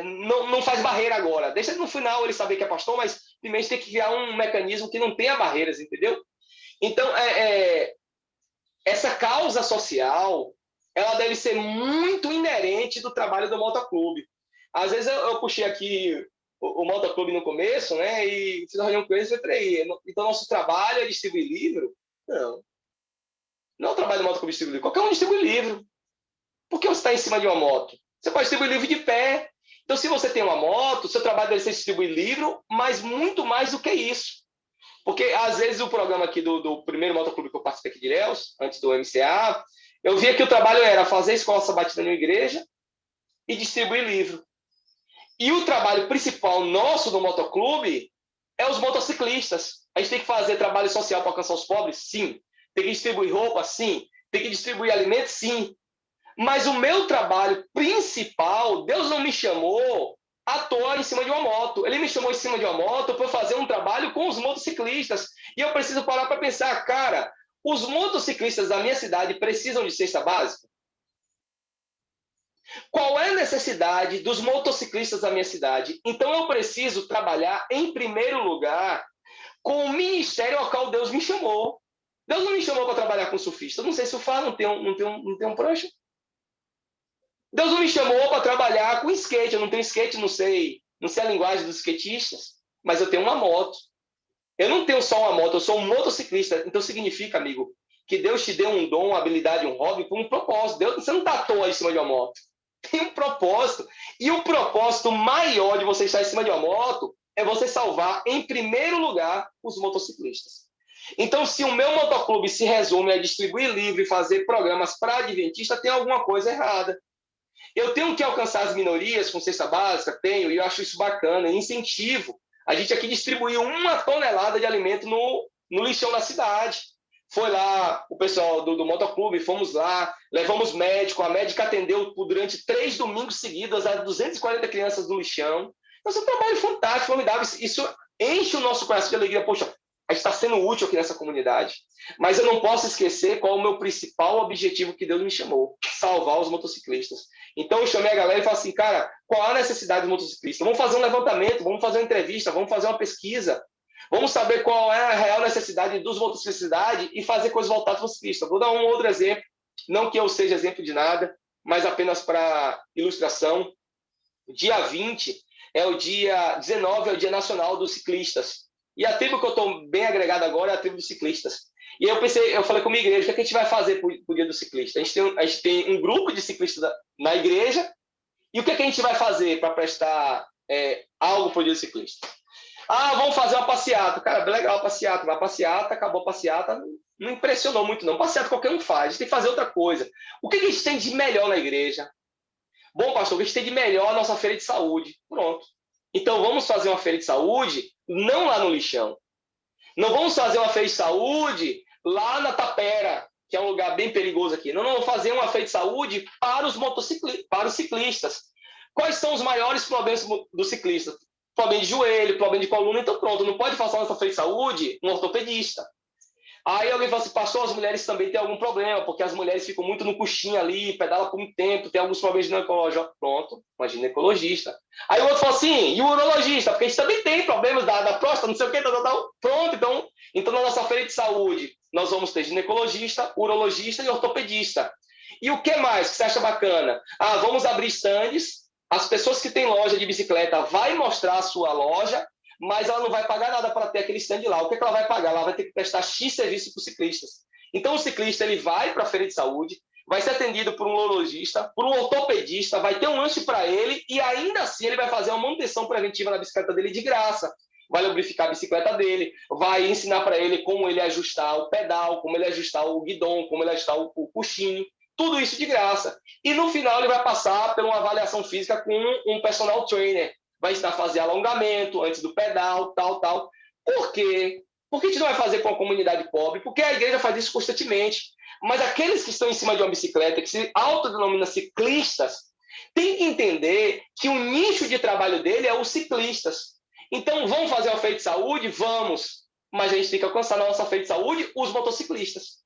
não faz barreira agora. Deixa no final ele saber que é pastor, mas primeiro a gente tem que criar um mecanismo que não tenha barreiras, entendeu? Então, essa causa social, ela deve ser muito inerente do trabalho do motoclube. Às vezes eu puxei aqui o motoclube no começo, né, e fiz uma reunião com eles e falei, então nosso trabalho é distribuir livro? Não é o trabalho do motoclube distribuir livro. Qualquer um distribui livro. Por que você está em cima de uma moto? Você pode distribuir livro de pé. Então, se você tem uma moto, seu trabalho deve ser distribuir livro, mas muito mais do que isso. Porque, às vezes, o programa aqui do primeiro motoclube que eu participei aqui de Ilhéus, antes do MCA, eu via que o trabalho era fazer escola sabatina em uma igreja e distribuir livro. E o trabalho principal nosso do motoclube é os motociclistas. A gente tem que fazer trabalho social para alcançar os pobres? Sim. Tem que distribuir roupa? Sim. Tem que distribuir alimentos? Sim. Mas o meu trabalho principal, Deus não me chamou à toa em cima de uma moto. Ele me chamou em cima de uma moto para fazer um trabalho com os motociclistas. E eu preciso parar para pensar, cara, os motociclistas da minha cidade precisam de cesta básica? Qual é a necessidade dos motociclistas da minha cidade? Então eu preciso trabalhar, em primeiro lugar, com o ministério ao qual Deus me chamou. Deus não me chamou para trabalhar com surfista. Eu não sei surfar, não tem um prancha. Deus não me chamou para trabalhar com skate. Eu não tenho skate, não sei a linguagem dos skatistas, mas eu tenho uma moto. Eu não tenho só uma moto, eu sou um motociclista. Então significa, amigo, que Deus te deu um dom, uma habilidade, um hobby por um propósito. Você não está à toa em cima de uma moto. Tem um propósito. E o propósito maior de você estar em cima de uma moto é você salvar, em primeiro lugar, os motociclistas. Então, se o meu motoclube se resume a distribuir livro e fazer programas para adventista, tem alguma coisa errada. Eu tenho que alcançar as minorias com cesta básica? Tenho, e eu acho isso bacana, incentivo. A gente aqui distribuiu 1 tonelada de alimento no lixão da cidade. Foi lá o pessoal do motoclube, fomos lá, levamos médico, a médica atendeu durante 3 domingos seguidos as 240 crianças no lixão. Então, isso é um trabalho fantástico, formidável. Isso enche o nosso coração de alegria. Poxa, a gente está sendo útil aqui nessa comunidade. Mas eu não posso esquecer qual é o meu principal objetivo que Deus me chamou: salvar os motociclistas. Então eu chamei a galera e falei assim, cara, qual a necessidade dos motociclistas? Vamos fazer um levantamento, vamos fazer uma entrevista, vamos fazer uma pesquisa. Vamos saber qual é a real necessidade dos motociclistas e fazer coisas voltadas para os ciclistas. Vou dar um outro exemplo, não que eu seja exemplo de nada, mas apenas para ilustração. Dia 20 é o dia 19, é o Dia Nacional dos Ciclistas. E a tribo que eu estou bem agregado agora é a tribo dos ciclistas. E eu falei com a minha igreja, o que a gente vai fazer para o Dia do Ciclista? A gente tem um grupo de ciclistas na igreja, e o que a gente vai fazer para prestar algo para o Dia do Ciclista? Vamos fazer uma passeata. Cara, legal a passeata. Vai a passeata, acabou a passeata. Não impressionou muito, não. Passeata qualquer um faz. A gente tem que fazer outra coisa. O que a gente tem de melhor na igreja? Bom, pastor, o que a gente tem de melhor é a nossa feira de saúde. Pronto. Então, vamos fazer uma feira de saúde, não lá no lixão. Não vamos fazer uma feira de saúde lá na Tapera, que é um lugar bem perigoso aqui. Não, vamos fazer uma feira de saúde para os ciclistas. Quais são os maiores problemas dos ciclistas? Problema de joelho, problema de coluna. Então, pronto, não pode fazer nossa feira de saúde um ortopedista. Aí alguém fala assim, pastor, as mulheres também têm algum problema, porque as mulheres ficam muito no coxinha ali, pedalam por muito tempo, tem alguns problemas de ginecológico. Pronto, uma ginecologista. Aí o outro fala assim, e o urologista? Porque a gente também tem problemas da próstata, não sei o quê, tal. Pronto, então na nossa feira de saúde, nós vamos ter ginecologista, urologista e ortopedista. E o que mais que você acha bacana? Vamos abrir estandes, as pessoas que têm loja de bicicleta vai mostrar a sua loja, mas ela não vai pagar nada para ter aquele stand lá. O que ela vai pagar? Ela vai ter que prestar X serviço para os ciclistas. Então, o ciclista ele vai para a feira de saúde, vai ser atendido por um urologista, por um ortopedista, vai ter um lanche para ele e ainda assim ele vai fazer uma manutenção preventiva na bicicleta dele de graça. Vai lubrificar a bicicleta dele, vai ensinar para ele como ele ajustar o pedal, como ele ajustar o guidão, como ele ajustar o coxinho. Tudo isso de graça. E no final ele vai passar por uma avaliação física com um personal trainer. Vai ensinar a fazer alongamento antes do pedal, tal. Por quê? Por que a gente não vai fazer com a comunidade pobre? Porque a igreja faz isso constantemente. Mas aqueles que estão em cima de uma bicicleta, que se autodenominam ciclistas, têm que entender que o nicho de trabalho dele é os ciclistas. Então, vamos fazer uma feira de saúde? Vamos. Mas a gente tem que alcançar na nossa feira de saúde os motociclistas.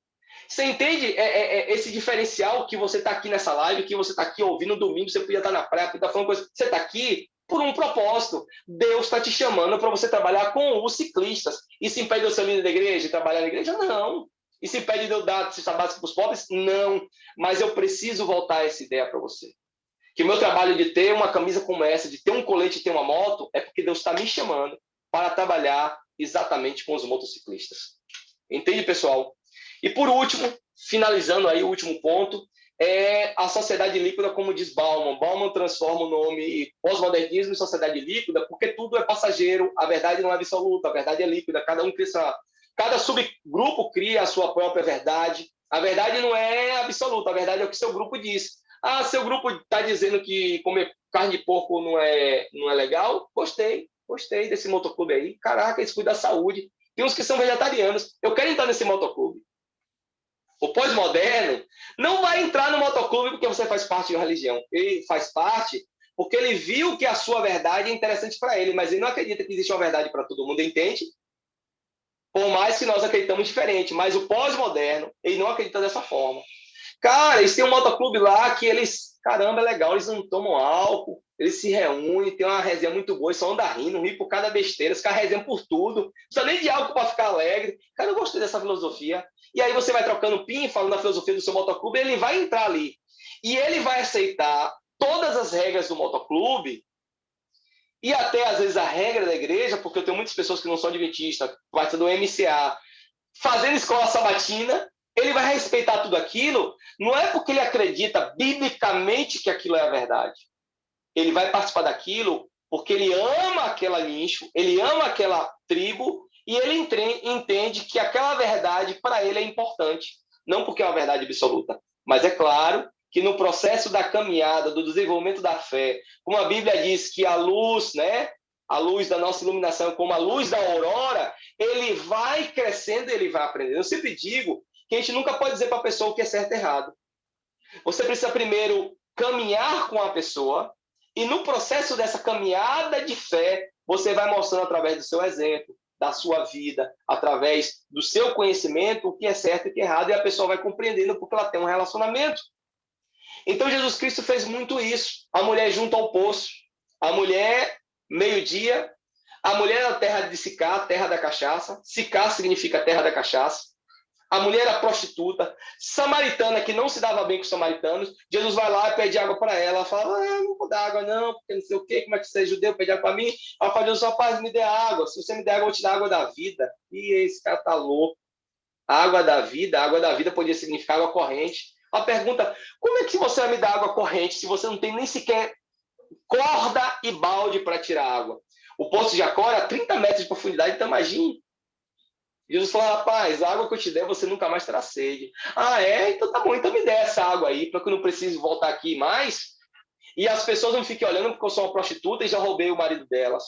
Você entende esse diferencial que você está aqui nessa live, que você está aqui ouvindo no domingo, você podia estar na praia, podia estar falando coisa. Você está aqui por um propósito. Deus está te chamando para você trabalhar com os ciclistas. Isso impede o seu líder da igreja de trabalhar na igreja? Não. Isso impede de eu dar cesta básica para os pobres? Não. Mas eu preciso voltar essa ideia para você. Que o meu trabalho de ter uma camisa como essa, de ter um colete e ter uma moto, é porque Deus está me chamando para trabalhar exatamente com os motociclistas. Entende, pessoal? E por último, finalizando aí o último ponto, é a sociedade líquida, como diz Bauman. Bauman transforma o nome pós-modernismo em sociedade líquida, porque tudo é passageiro, a verdade não é absoluta, a verdade é líquida, cada subgrupo cria a sua própria verdade. A verdade não é absoluta, a verdade é o que seu grupo diz. Seu grupo está dizendo que comer carne de porco não é legal? Gostei desse motoclube aí. Caraca, eles cuidam da saúde. Tem uns que são vegetarianos. Eu quero entrar nesse motoclube. O pós-moderno não vai entrar no motoclube porque você faz parte de uma religião. Ele faz parte porque ele viu que a sua verdade é interessante para ele, mas ele não acredita que existe uma verdade para todo mundo, entende? Por mais que nós acreditamos diferente, mas o pós-moderno, ele não acredita dessa forma. Cara, eles têm um motoclube lá que eles, caramba, é legal, eles não tomam álcool, eles se reúnem, tem uma resenha muito boa, eles só andam rindo, ri por cada besteira, os caras resenham por tudo, não precisa nem de álcool para ficar alegre. Cara, eu gostei dessa filosofia. E aí você vai trocando pin, falando da filosofia do seu motoclube, ele vai entrar ali. E ele vai aceitar todas as regras do motoclube, e até, às vezes, a regra da igreja, porque eu tenho muitas pessoas que não são adventistas, parte do MCA, fazendo escola sabatina, ele vai respeitar tudo aquilo, não é porque ele acredita biblicamente que aquilo é a verdade. Ele vai participar daquilo porque ele ama aquela nicho, ele ama aquela tribo, e ele entende que aquela verdade, para ele, é importante. Não porque é uma verdade absoluta, mas é claro que no processo da caminhada, do desenvolvimento da fé, como a Bíblia diz que a luz, né, a luz da nossa iluminação, como a luz da aurora, ele vai crescendo e ele vai aprendendo. Eu sempre digo que a gente nunca pode dizer para a pessoa o que é certo e errado. Você precisa primeiro caminhar com a pessoa, e no processo dessa caminhada de fé, você vai mostrando através do seu exemplo, da sua vida, através do seu conhecimento, o que é certo e o que é errado, e a pessoa vai compreendendo porque ela tem um relacionamento. Então, Jesus Cristo fez muito isso. A mulher junto ao poço, a mulher meio-dia, a mulher na terra de Sicar, terra da cachaça. Sicar significa terra da cachaça. A mulher era prostituta, samaritana, que não se dava bem com os samaritanos. Jesus vai lá e pede água para ela. Ela fala, não vou dar água não, porque não sei o quê, como é que você é judeu, pede água para mim? Ela fala, Jesus, rapaz, me dê água. Se você me der água, eu vou te dar água da vida. E esse cara tá louco. Água da vida podia significar água corrente. A pergunta, como é que você vai me dar água corrente se você não tem nem sequer corda e balde para tirar água? O poço de Jacó era 30 metros de profundidade, então imagine. Jesus falou, rapaz, a água que eu te der, você nunca mais terá sede. Ah, é? Então tá bom, então me dê essa água aí, para que eu não precise voltar aqui mais. E as pessoas não fiquem olhando porque eu sou uma prostituta e já roubei o marido delas.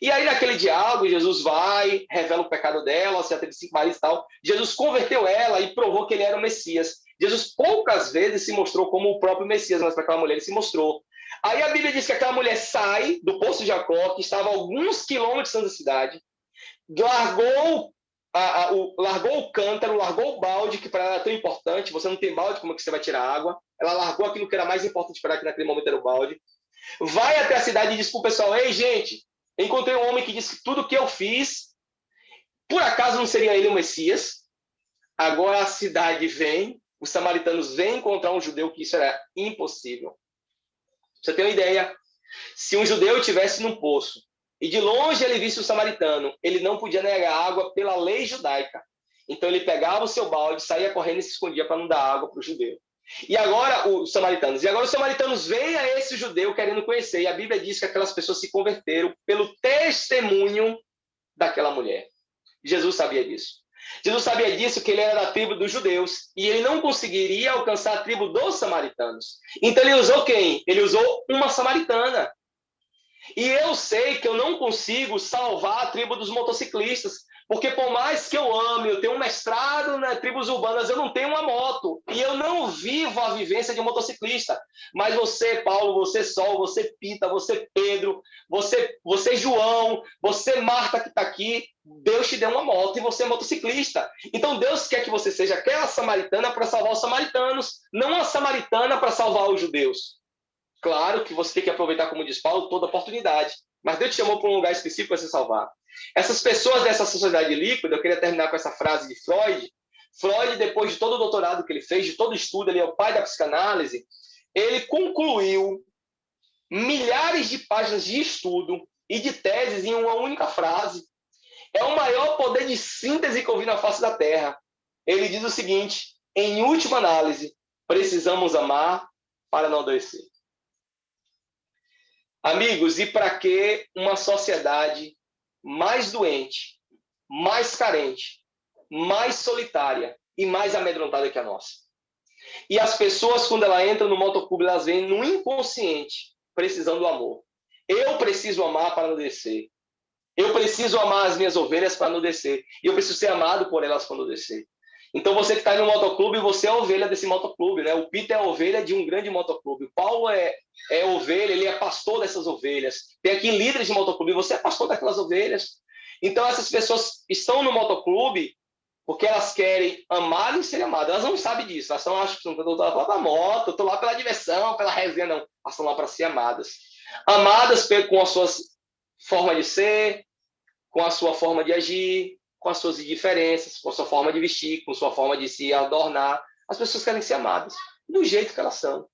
E aí, naquele diálogo, Jesus vai, revela o pecado dela, já teve 5 maridos e tal. Jesus converteu ela e provou que ele era o Messias. Jesus poucas vezes se mostrou como o próprio Messias, mas para aquela mulher ele se mostrou. Aí a Bíblia diz que aquela mulher sai do poço de Jacó, que estava a alguns quilômetros da cidade, largou o cântaro, largou o balde, que para ela era tão importante. Você não tem balde, como é que você vai tirar água? Ela largou aquilo que era mais importante para ela, que naquele momento era o balde. Vai até a cidade e diz para o pessoal, ei, gente, encontrei um homem que disse que tudo que eu fiz, por acaso não seria ele o Messias? Agora a cidade vem, os samaritanos vêm encontrar um judeu, que isso era impossível. Você tem uma ideia? Se um judeu estivesse num poço e de longe ele visse o samaritano, ele não podia negar água pela lei judaica. Então ele pegava o seu balde, saía correndo e se escondia para não dar água para o judeu. E agora os samaritanos veem a esse judeu querendo conhecer. E a Bíblia diz que aquelas pessoas se converteram pelo testemunho daquela mulher. Jesus sabia disso. Jesus sabia disso, que ele era da tribo dos judeus. E ele não conseguiria alcançar a tribo dos samaritanos. Então ele usou quem? Ele usou uma samaritana. E eu sei que eu não consigo salvar a tribo dos motociclistas. Porque por mais que eu ame, eu tenho um mestrado nas tribos urbanas, eu não tenho uma moto. E eu não vivo a vivência de um motociclista. Mas você, Paulo, você Sol, você Pita, você Pedro, você João, você Marta que está aqui, Deus te deu uma moto e você é motociclista. Então Deus quer que você seja aquela samaritana para salvar os samaritanos, não a samaritana para salvar os judeus. Claro que você tem que aproveitar, como diz Paulo, toda oportunidade. Mas Deus te chamou para um lugar específico para se salvar. Essas pessoas dessa sociedade líquida, eu queria terminar com essa frase de Freud. Freud, depois de todo o doutorado que ele fez, de todo o estudo, ele é o pai da psicanálise, ele concluiu milhares de páginas de estudo e de teses em uma única frase. É o maior poder de síntese que eu vi na face da Terra. Ele diz o seguinte, em última análise, precisamos amar para não adoecer. Amigos, e para que uma sociedade mais doente, mais carente, mais solitária e mais amedrontada que a nossa? E as pessoas, quando elas entram no motoclube, elas vêm no inconsciente, precisando do amor. Eu preciso amar para não descer. Eu preciso amar as minhas ovelhas para não descer. E eu preciso ser amado por elas para não descer. Então, você que está no motoclube, você é a ovelha desse motoclube, né? O Peter é a ovelha de um grande motoclube. O Paulo é ovelha, ele é pastor dessas ovelhas. Tem aqui líderes de motoclube, você é pastor daquelas ovelhas. Então, essas pessoas estão no motoclube porque elas querem amar e ser amadas. Elas não sabem disso. Elas acham que eu estou lá para a moto, eu estou lá pela diversão, pela resenha. Não, elas estão lá para ser amadas. Amadas com as suas formas de ser, com a sua forma de agir, com as suas indiferenças, com a sua forma de vestir, com a sua forma de se adornar. As pessoas querem ser amadas do jeito que elas são.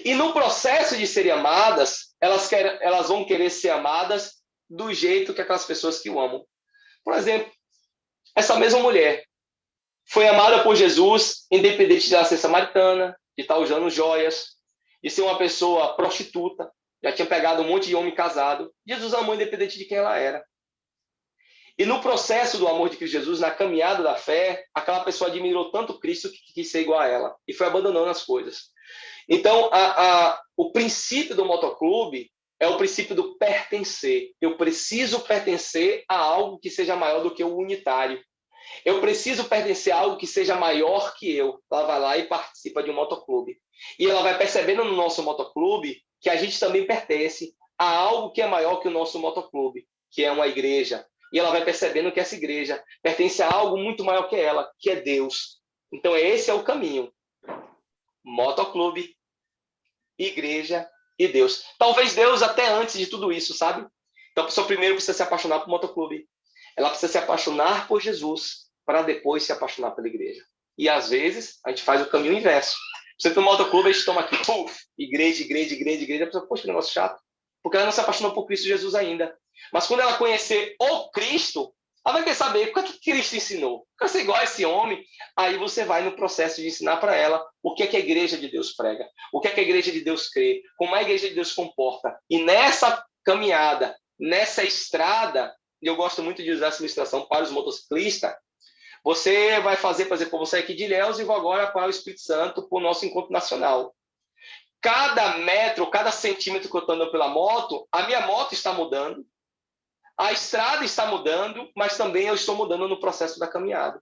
E no processo de serem amadas, elas vão querer ser amadas do jeito que aquelas pessoas que o amam. Por exemplo, essa mesma mulher foi amada por Jesus, independente de ela ser samaritana, de estar usando joias, de ser uma pessoa prostituta, já tinha pegado um monte de homem casado. Jesus amou independente de quem ela era. E no processo do amor de Cristo Jesus, na caminhada da fé, aquela pessoa admirou tanto Cristo que quis ser igual a ela. E foi abandonando as coisas. Então, o princípio do motoclube é o princípio do pertencer. Eu preciso pertencer a algo que seja maior do que o unitário. Eu preciso pertencer a algo que seja maior que eu. Ela vai lá e participa de um motoclube. E ela vai percebendo no nosso motoclube que a gente também pertence a algo que é maior que o nosso motoclube, que é uma igreja. E ela vai percebendo que essa igreja pertence a algo muito maior que ela, que é Deus. Então, esse é o caminho. Motoclube, igreja e Deus. Talvez Deus até antes de tudo isso, sabe? Então, a pessoa primeiro precisa se apaixonar por motoclube. Ela precisa se apaixonar por Jesus para depois se apaixonar pela igreja. E, às vezes, a gente faz o caminho inverso. Você tem um motoclube, a gente toma aqui, igreja. A pessoa, poxa, que negócio chato. Porque ela não se apaixonou por Cristo Jesus ainda. Mas quando ela conhecer o Cristo, ela vai querer saber o que Cristo ensinou. Quer ser igual a esse homem? Aí você vai no processo de ensinar para ela o que é que a igreja de Deus prega, o que é que a igreja de Deus crê, como a igreja de Deus comporta. E nessa caminhada, nessa estrada, e eu gosto muito de usar essa ilustração para os motociclistas, você vai fazer, por exemplo, você aqui de Ilhéus e vou agora para o Espírito Santo, para o nosso encontro nacional. Cada metro, cada centímetro que eu estou andando pela moto, a minha moto está mudando, a estrada está mudando, mas também eu estou mudando no processo da caminhada.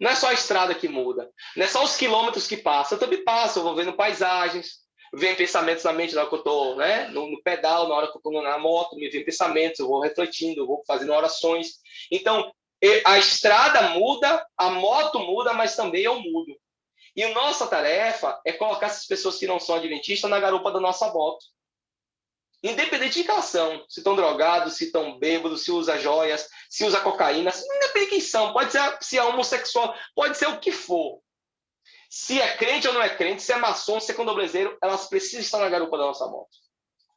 Não é só a estrada que muda, não é só os quilômetros que passam, eu também passo, eu vou vendo paisagens, vem pensamentos na mente na hora que eu estou, né, no pedal, na hora que eu estou na moto, me vem pensamentos, eu vou refletindo, eu vou fazendo orações. Então, a estrada muda, a moto muda, mas também eu mudo. E a nossa tarefa é colocar essas pessoas que não são adventistas na garupa da nossa moto. Independente de que elas são, se estão drogados, se estão bêbados, se usa joias, se usa cocaína, independente de quem são, pode ser se é homossexual, pode ser o que for. Se é crente ou não é crente, se é maçom, se é condoblezeiro, elas precisam estar na garupa da nossa moto.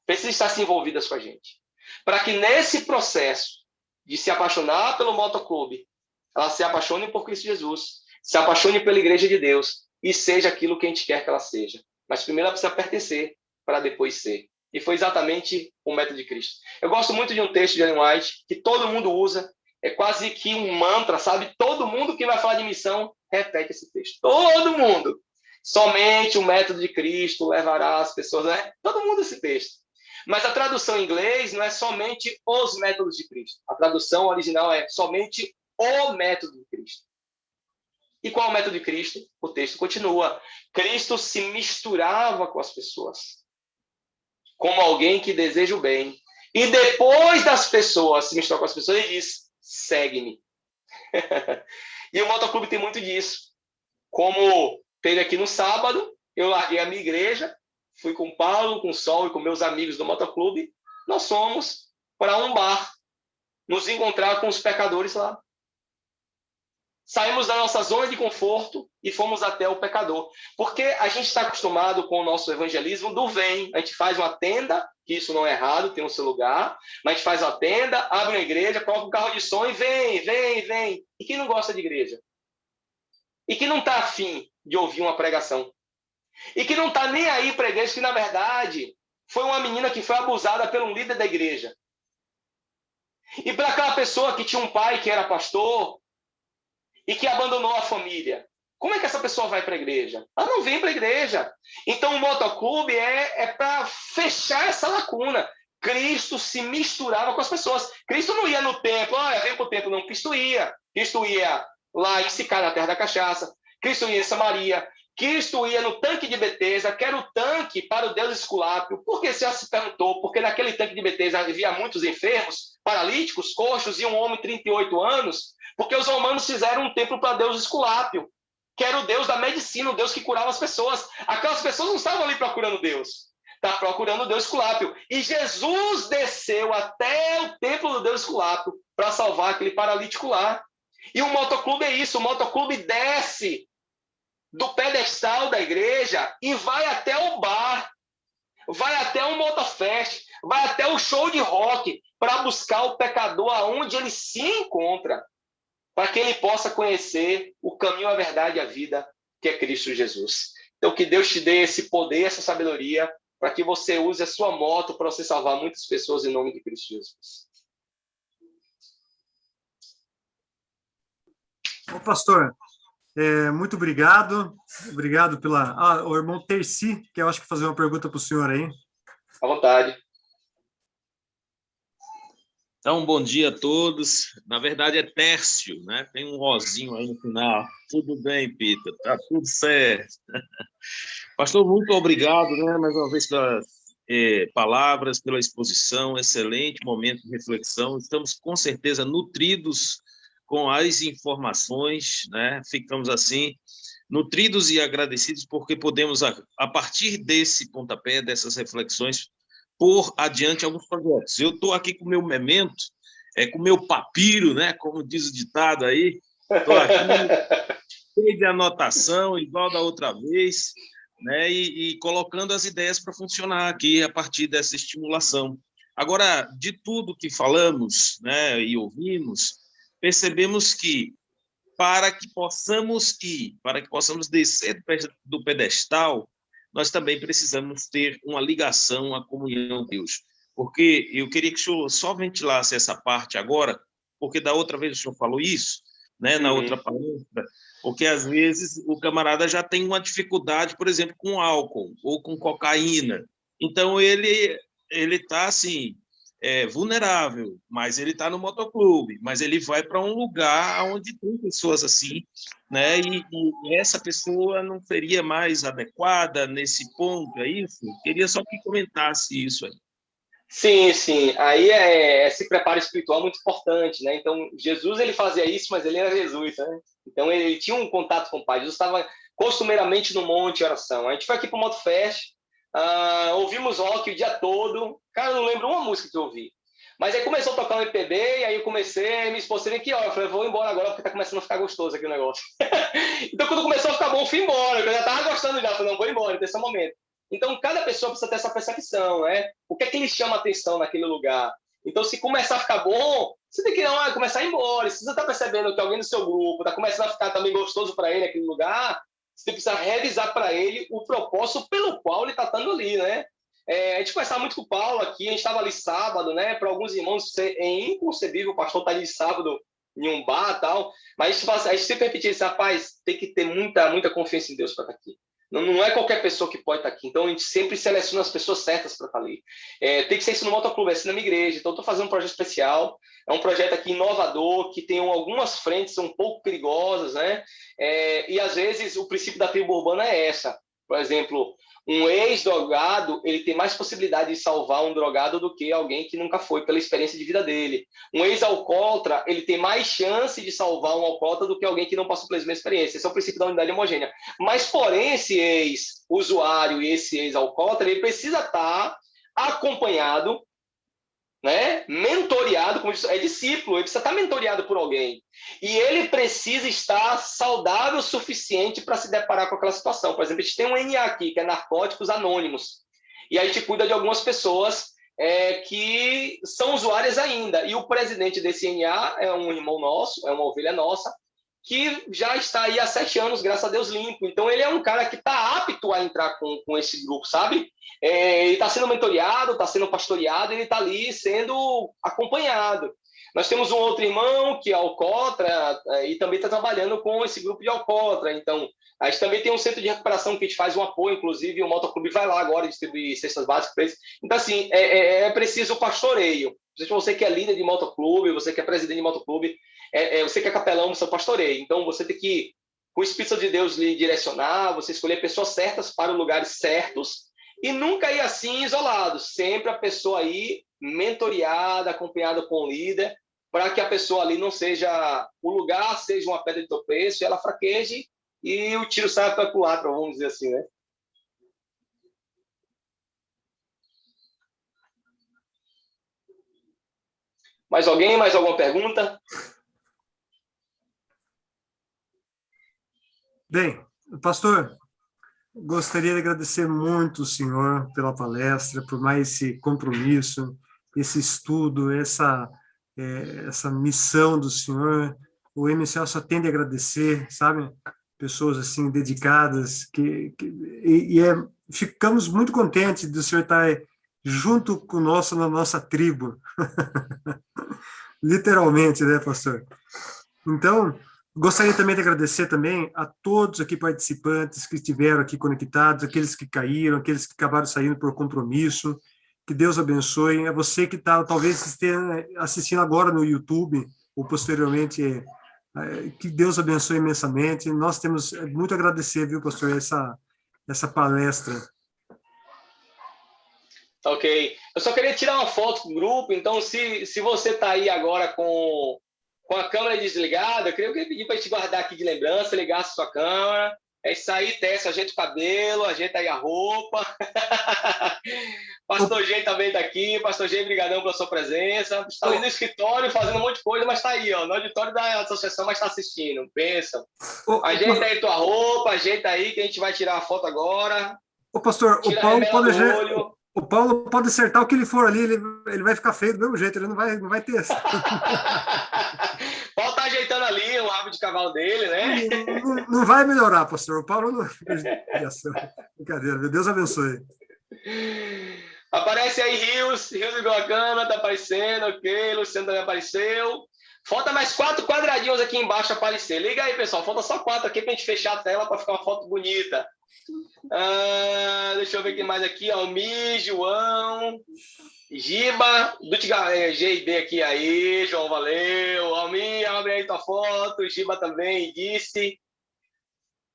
Precisam estar se envolvidas com a gente. Para que nesse processo de se apaixonar pelo motoclube, elas se apaixonem por Cristo Jesus, se apaixonem pela igreja de Deus e seja aquilo que a gente quer que ela seja. Mas primeiro ela precisa pertencer para depois ser. E foi exatamente o método de Cristo. Eu gosto muito de um texto de Ellen White que todo mundo usa, é quase que um mantra, sabe? Todo mundo que vai falar de missão repete esse texto. Todo mundo. Somente o método de Cristo levará as pessoas, né? Todo mundo esse texto. Mas a tradução em inglês não é somente os métodos de Cristo. A tradução original é somente o método de Cristo. E qual é o método de Cristo? O texto continua. Cristo se misturava com as pessoas, como alguém que deseja o bem. E depois das pessoas se misturar com as pessoas, ele diz, segue-me. E o motoclube tem muito disso. Como teve aqui no sábado, eu larguei a minha igreja, fui com o Paulo, com o Sol e com meus amigos do motoclube, nós fomos para um bar, nos encontrar com os pecadores lá. Saímos da nossa zona de conforto e fomos até o pecador. Porque a gente está acostumado com o nosso evangelismo do vem. A gente faz uma tenda, que isso não é errado, tem o seu lugar, mas a gente faz uma tenda, abre uma igreja, coloca um carro de som e vem, vem, vem. E quem não gosta de igreja? E que não está afim de ouvir uma pregação? E que não está nem aí para a igreja, que na verdade foi uma menina que foi abusada por um líder da igreja. E para aquela pessoa que tinha um pai que era pastor e que abandonou a família, como é que essa pessoa vai para a igreja? Ela não vem para a igreja. Então o motoclube é para fechar essa lacuna. Cristo se misturava com as pessoas. Cristo não ia no templo, vem para o templo, não. Cristo ia. Cristo ia lá em Sicar, na terra da cachaça. Cristo ia em Samaria. Cristo ia no tanque de Betesda, que era o tanque para o Deus Esculápio. Por que você já se perguntou? Porque naquele tanque de Betesda havia muitos enfermos, paralíticos, coxos e um homem de 38 anos, porque os romanos fizeram um templo para Deus Esculápio, que era o Deus da medicina, o Deus que curava as pessoas. Aquelas pessoas não estavam ali procurando Deus, estavam procurando o Deus Esculápio. E Jesus desceu até o templo do Deus Esculápio para salvar aquele paralítico lá. E o motoclube é isso, o motoclube desce do pedestal da igreja e vai até o bar, vai até o motofest, vai até o show de rock para buscar o pecador aonde ele se encontra, para que ele possa conhecer o caminho, a verdade e a vida, que é Cristo Jesus. Então, que Deus te dê esse poder, essa sabedoria, para que você use a sua moto para você salvar muitas pessoas em nome de Cristo Jesus. Ô, pastor, muito obrigado. Obrigado pela... o irmão Terci, que eu acho que fazer uma pergunta para o senhor aí. À vontade. Então, bom dia a todos. Na verdade, é Tércio, né? Tem um rosinho aí no final. Tudo bem, Peter? Tá tudo certo. Pastor, muito obrigado, né? Mais uma vez pelas palavras, pela exposição, excelente momento de reflexão. Estamos, com certeza, nutridos com as informações, né? Ficamos, assim, nutridos e agradecidos porque podemos, a partir desse pontapé, dessas reflexões, pôr adiante alguns projetos. Eu estou aqui com o meu memento, com o meu papiro, né? Como diz o ditado aí, estou aqui cheio de anotação, igual da outra vez, né? E colocando as ideias para funcionar aqui a partir dessa estimulação. Agora, de tudo que falamos, né, e ouvimos, percebemos que para que possamos descer do pedestal, nós também precisamos ter uma ligação, uma comunhão com Deus. porque eu queria que o senhor só ventilasse essa parte agora, porque da outra vez o senhor falou isso, né, na outra palestra, porque às vezes o camarada já tem uma dificuldade, por exemplo, com álcool ou com cocaína. Então, ele está assim, vulnerável, mas ele está no motoclube, mas ele vai para um lugar onde tem pessoas assim, né? E essa pessoa não seria mais adequada nesse ponto, é isso? Queria só que comentasse isso aí. Sim, sim. Aí esse preparo espiritual muito importante, né? Então, Jesus, ele fazia isso, mas ele era Jesus, né? Então, ele tinha um contato com o Pai. Jesus estava costumeiramente no monte em oração. A gente foi aqui para o Motofest, ouvimos rock o dia todo. Cara, eu não lembro uma música que eu ouvi. Mas aí começou a tocar um MPB, e aí eu comecei, minha esposa aqui, ó, eu falei, vou embora agora, porque tá começando a ficar gostoso aqui o negócio. Então, quando começou a ficar bom, eu fui embora. Eu já tava gostando já, falei, não, vou embora, nesse momento. Então, cada pessoa precisa ter essa percepção, né? O que é que lhe chama atenção naquele lugar? Então, se começar a ficar bom, você tem que começar a ir embora. Se você está percebendo que alguém do seu grupo está começando a ficar também gostoso para ele aquele lugar, você precisa revisar para ele o propósito pelo qual ele está estando ali, né? A gente conversava muito com o Paulo aqui, a gente estava ali sábado, né? Para alguns irmãos é inconcebível o pastor estar ali sábado em um bar e tal, mas a gente sempre repetia isso, rapaz, tem que ter muita confiança em Deus para estar aqui. Não é qualquer pessoa que pode estar aqui. Então, a gente sempre seleciona as pessoas certas para estar ali. Tem que ser isso no motoclube, é assim na minha igreja. Então, estou fazendo um projeto especial. É um projeto aqui inovador, que tem algumas frentes um pouco perigosas, né? E, às vezes, o princípio da tribo urbana é essa. Por exemplo, um ex-drogado, ele tem mais possibilidade de salvar um drogado do que alguém que nunca foi, pela experiência de vida dele. Um ex-alcoólatra, ele tem mais chance de salvar um alcoólatra do que alguém que não passou pela mesma experiência. Esse é o princípio da unidade homogênea. Mas, porém, esse ex-usuário e esse ex-alcoólatra, ele precisa estar acompanhado, né? Mentoriado, como é discípulo, ele precisa estar mentoriado por alguém. E ele precisa estar saudável o suficiente para se deparar com aquela situação. Por exemplo, a gente tem um NA aqui, que é Narcóticos Anônimos. E a gente cuida de algumas pessoas que são usuárias ainda. E o presidente desse NA é um irmão nosso, é uma ovelha nossa, que já está aí há 7 anos, graças a Deus, limpo. Então, ele é um cara que está apto a entrar com esse grupo, sabe? Ele está sendo mentoreado, está sendo pastoreado, ele está ali sendo acompanhado. Nós temos um outro irmão que é alcoólatra e também está trabalhando com esse grupo de alcoólatra. Então, a gente também tem um centro de recuperação que a gente faz um apoio, inclusive o Motoclube vai lá agora distribuir cestas básicas para eles. Então, assim, é preciso pastoreio. Você que é líder de motoclube, você que é presidente de motoclube, você que é capelão, você pastoreio. Então, você tem que, com o Espírito de Deus lhe direcionar, você escolher pessoas certas para os lugares certos e nunca ir assim isolado. Sempre a pessoa aí mentoreada, acompanhada com o líder, para que a pessoa ali não seja, o lugar seja uma pedra de tropeço, e ela fraqueje e o tiro saia para o lado, vamos dizer assim, né? Mais alguém? Mais alguma pergunta? Bem, pastor, gostaria de agradecer muito o senhor pela palestra, por mais esse compromisso, esse estudo, essa missão do senhor. O MCL só tende a agradecer, sabe? Pessoas assim dedicadas, ficamos muito contentes do senhor estar junto conosco na nossa tribo. Literalmente, né, pastor? Então, gostaria também de agradecer também a todos aqui participantes que estiveram aqui conectados, aqueles que caíram, aqueles que acabaram saindo por compromisso. Que Deus abençoe. É você que está, talvez esteja assistindo agora no YouTube ou posteriormente, que Deus abençoe imensamente. Nós temos muito a agradecer, viu, pastor, essa palestra. Ok. Eu só queria tirar uma foto do grupo, então se você está aí agora com a câmera desligada, eu queria pedir para a gente guardar aqui de lembrança, ligar a sua câmera, é isso aí, testa, ajeita o cabelo, ajeita aí a roupa. Pastor G também está aqui. Pastor G, brigadão pela sua presença. Está ali no escritório fazendo um monte de coisa, mas está aí, ó, no auditório da associação, mas está assistindo. Pensa. Ajeita aí tua roupa, ajeita aí que a gente vai tirar a foto agora. Ô, pastor, o Paulo pode acertar o que ele for ali, ele vai ficar feio do mesmo jeito, ele não vai ter essa. Paulo tá ajeitando ali o rabo de cavalo dele, né? Não vai melhorar, pastor. O Paulo não. Brincadeira, Deus abençoe. Aparece aí, Rios ligou a câmera, tá aparecendo, ok. Luciano também apareceu. Falta mais 4 quadradinhos aqui embaixo aparecer. Liga aí, pessoal. Falta só 4 aqui pra gente fechar a tela para ficar uma foto bonita. Deixa eu ver quem mais aqui. Almir, João, Giba, GD aqui aí. João, valeu. Almir, abre aí tua foto. Giba também, disse.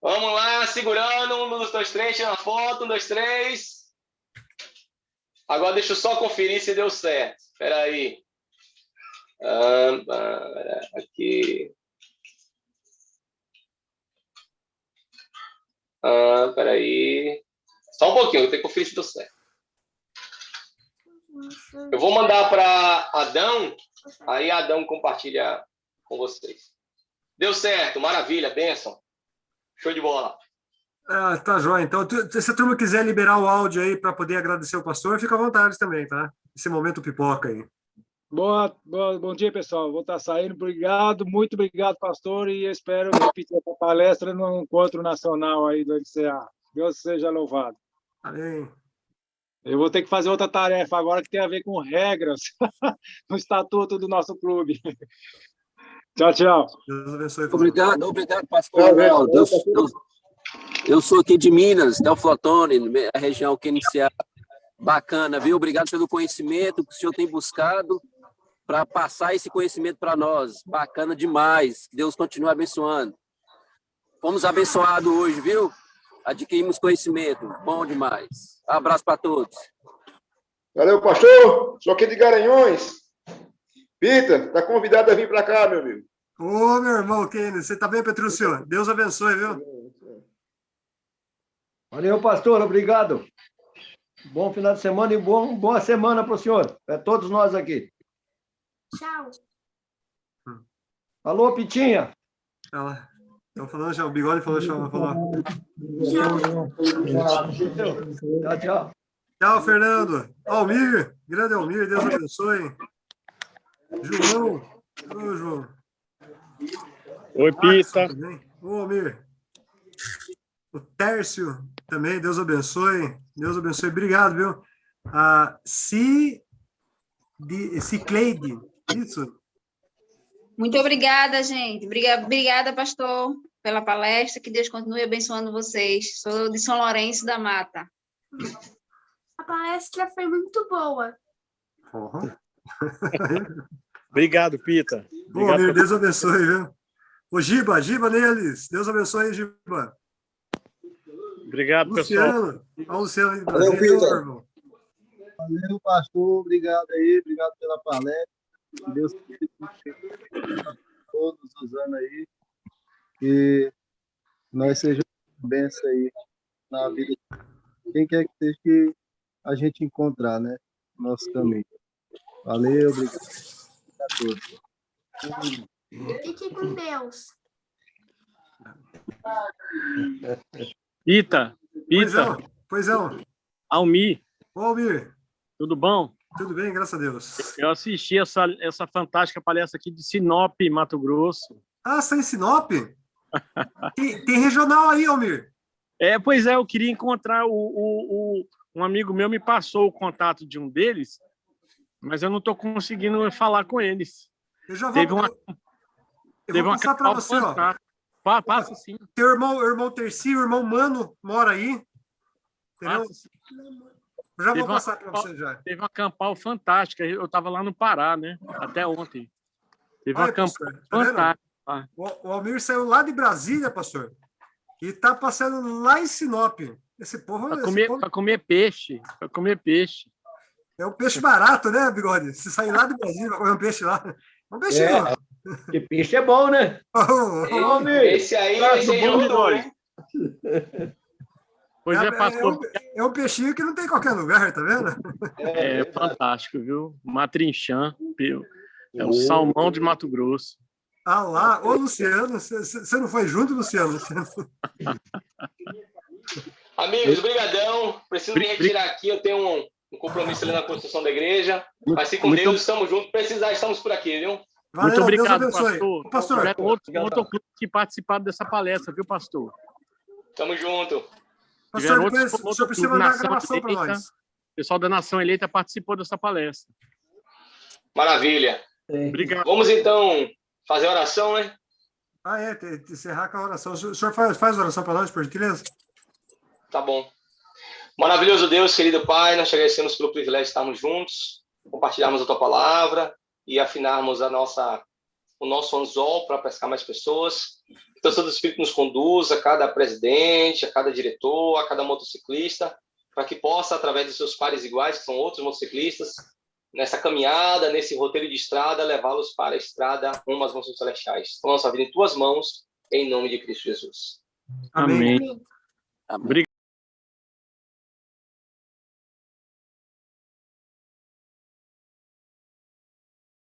Vamos lá, segurando. 1, 2, 3, tira a foto. 1, 2, 3. Agora deixa eu só conferir se deu certo. Espera aí. Aqui. Espera aí. Só um pouquinho, eu tenho que conferir se deu certo. Eu vou mandar para Adão, aí Adão compartilha com vocês. Deu certo, maravilha, bênção. Show de bola. Tá joia. Então, se a turma quiser liberar o áudio aí para poder agradecer o pastor, fica à vontade também, tá? Esse momento pipoca aí. Bom dia, pessoal. Vou estar saindo. Obrigado, muito obrigado, pastor, e espero repetir essa palestra no encontro nacional aí do LCA. Deus seja louvado. Amém. Eu vou ter que fazer outra tarefa agora que tem a ver com regras no estatuto do nosso clube. Tchau, tchau. Deus abençoe. Obrigado, pastor. Eu sou aqui de Minas, Teoflotone, a região Queniceá. Bacana, viu? Obrigado pelo conhecimento que o senhor tem buscado para passar esse conhecimento para nós. Bacana demais. Que Deus continue abençoando. Fomos abençoados hoje, viu? Adquirimos conhecimento. Bom demais. Abraço para todos. Valeu, pastor. Sou aqui de Garanhões. Pita, tá convidado a vir para cá, meu amigo. Ô, meu irmão, Kenny, você tá bem, Petrúcio? Deus abençoe, viu? Valeu, pastor, obrigado. Bom final de semana e boa semana para o senhor, para todos nós aqui. Tchau. Alô, Pitinha. Estão falando já, o Bigode falou, falou. Tchau. Tchau, Fernando. Almir, grande Almir, Deus abençoe. João. Ô, João. Oi, Pita. Ô, Almir. O Tércio também, Deus abençoe. Deus abençoe. Obrigado, viu? Cicleide, isso? Muito obrigada, gente. Obrigada, pastor, pela palestra. Que Deus continue abençoando vocês. Sou de São Lourenço da Mata. A palestra foi muito boa. Obrigado, Pita. Bom, Almir, Deus abençoe, viu? O Giba neles. Deus abençoe, Giba. Obrigado, Luciano. pessoal. Luciano aí do Brasil, meu irmão. Valeu, pastor. Obrigado aí. Obrigado pela palestra. Deus todos os anos aí. Que nós sejamos bênção aí na vida. Quem quer que seja que a gente encontrar, né? Nosso caminho. Valeu, obrigado a todos. Fique com Deus. Pita. Pois não. Almir. Ô, Almir. Tudo bom? Tudo bem, graças a Deus. Eu assisti essa fantástica palestra aqui de Sinop, Mato Grosso. Ah, você está em Sinop? tem regional aí, Almir. Pois é, eu queria encontrar um amigo meu me passou o contato de um deles, mas eu não estou conseguindo falar com eles. Eu já vou... Eu vou passar para você, ó. Passa sim. Teu irmão Terci, o irmão Mano, mora aí. Entendeu? Eu já vou passar para você já. Teve uma campal fantástica. Eu estava lá no Pará, né? Até ontem. Teve uma campal fantástica. O Almir saiu lá de Brasília, pastor, e está passando lá em Sinop. Esse povo... Para comer peixe. Para comer peixe. É um peixe barato, né, Bigode? Se sair lá de Brasília para comer um peixe lá... É um peixinho. Que peixe é bom, né? Esse aí juntou, né? Pois é, pastor. É um peixinho que não tem em qualquer lugar, tá vendo? É fantástico, viu? Matrinchã, é o salmão de Mato Grosso. Ah lá, ô Luciano, você não foi junto, Luciano? Amigos, brigadão. Preciso me retirar aqui, eu tenho um compromisso ali na construção da igreja. Mas se com Deus, estamos juntos. Precisar, estamos por aqui, viu? Valeu, muito obrigado, pastor. Tiveram outro clube que participaram dessa palestra, viu, pastor? Tamo junto. Pastor, depois o senhor precisa mandar a gravação para nós. pessoal da Nação Eleita participou dessa palestra. Maravilha. Obrigado. Vamos, então, fazer a oração, né? Encerrar com a oração. O senhor faz a oração para nós, por gentileza? Tá bom. Maravilhoso Deus, querido Pai, nós te agradecemos pelo privilégio de estarmos juntos, compartilharmos a Tua palavra e afinarmos o nosso anzol para pescar mais pessoas. Então, Santo Espírito nos conduza, a cada presidente, a cada diretor, a cada motociclista, para que possa, através dos seus pares iguais, que são outros motociclistas, nessa caminhada, nesse roteiro de estrada, levá-los para a estrada rumo às mansões celestiais. Então, nossa vida em Tuas mãos, em nome de Cristo Jesus. Amém. Amém.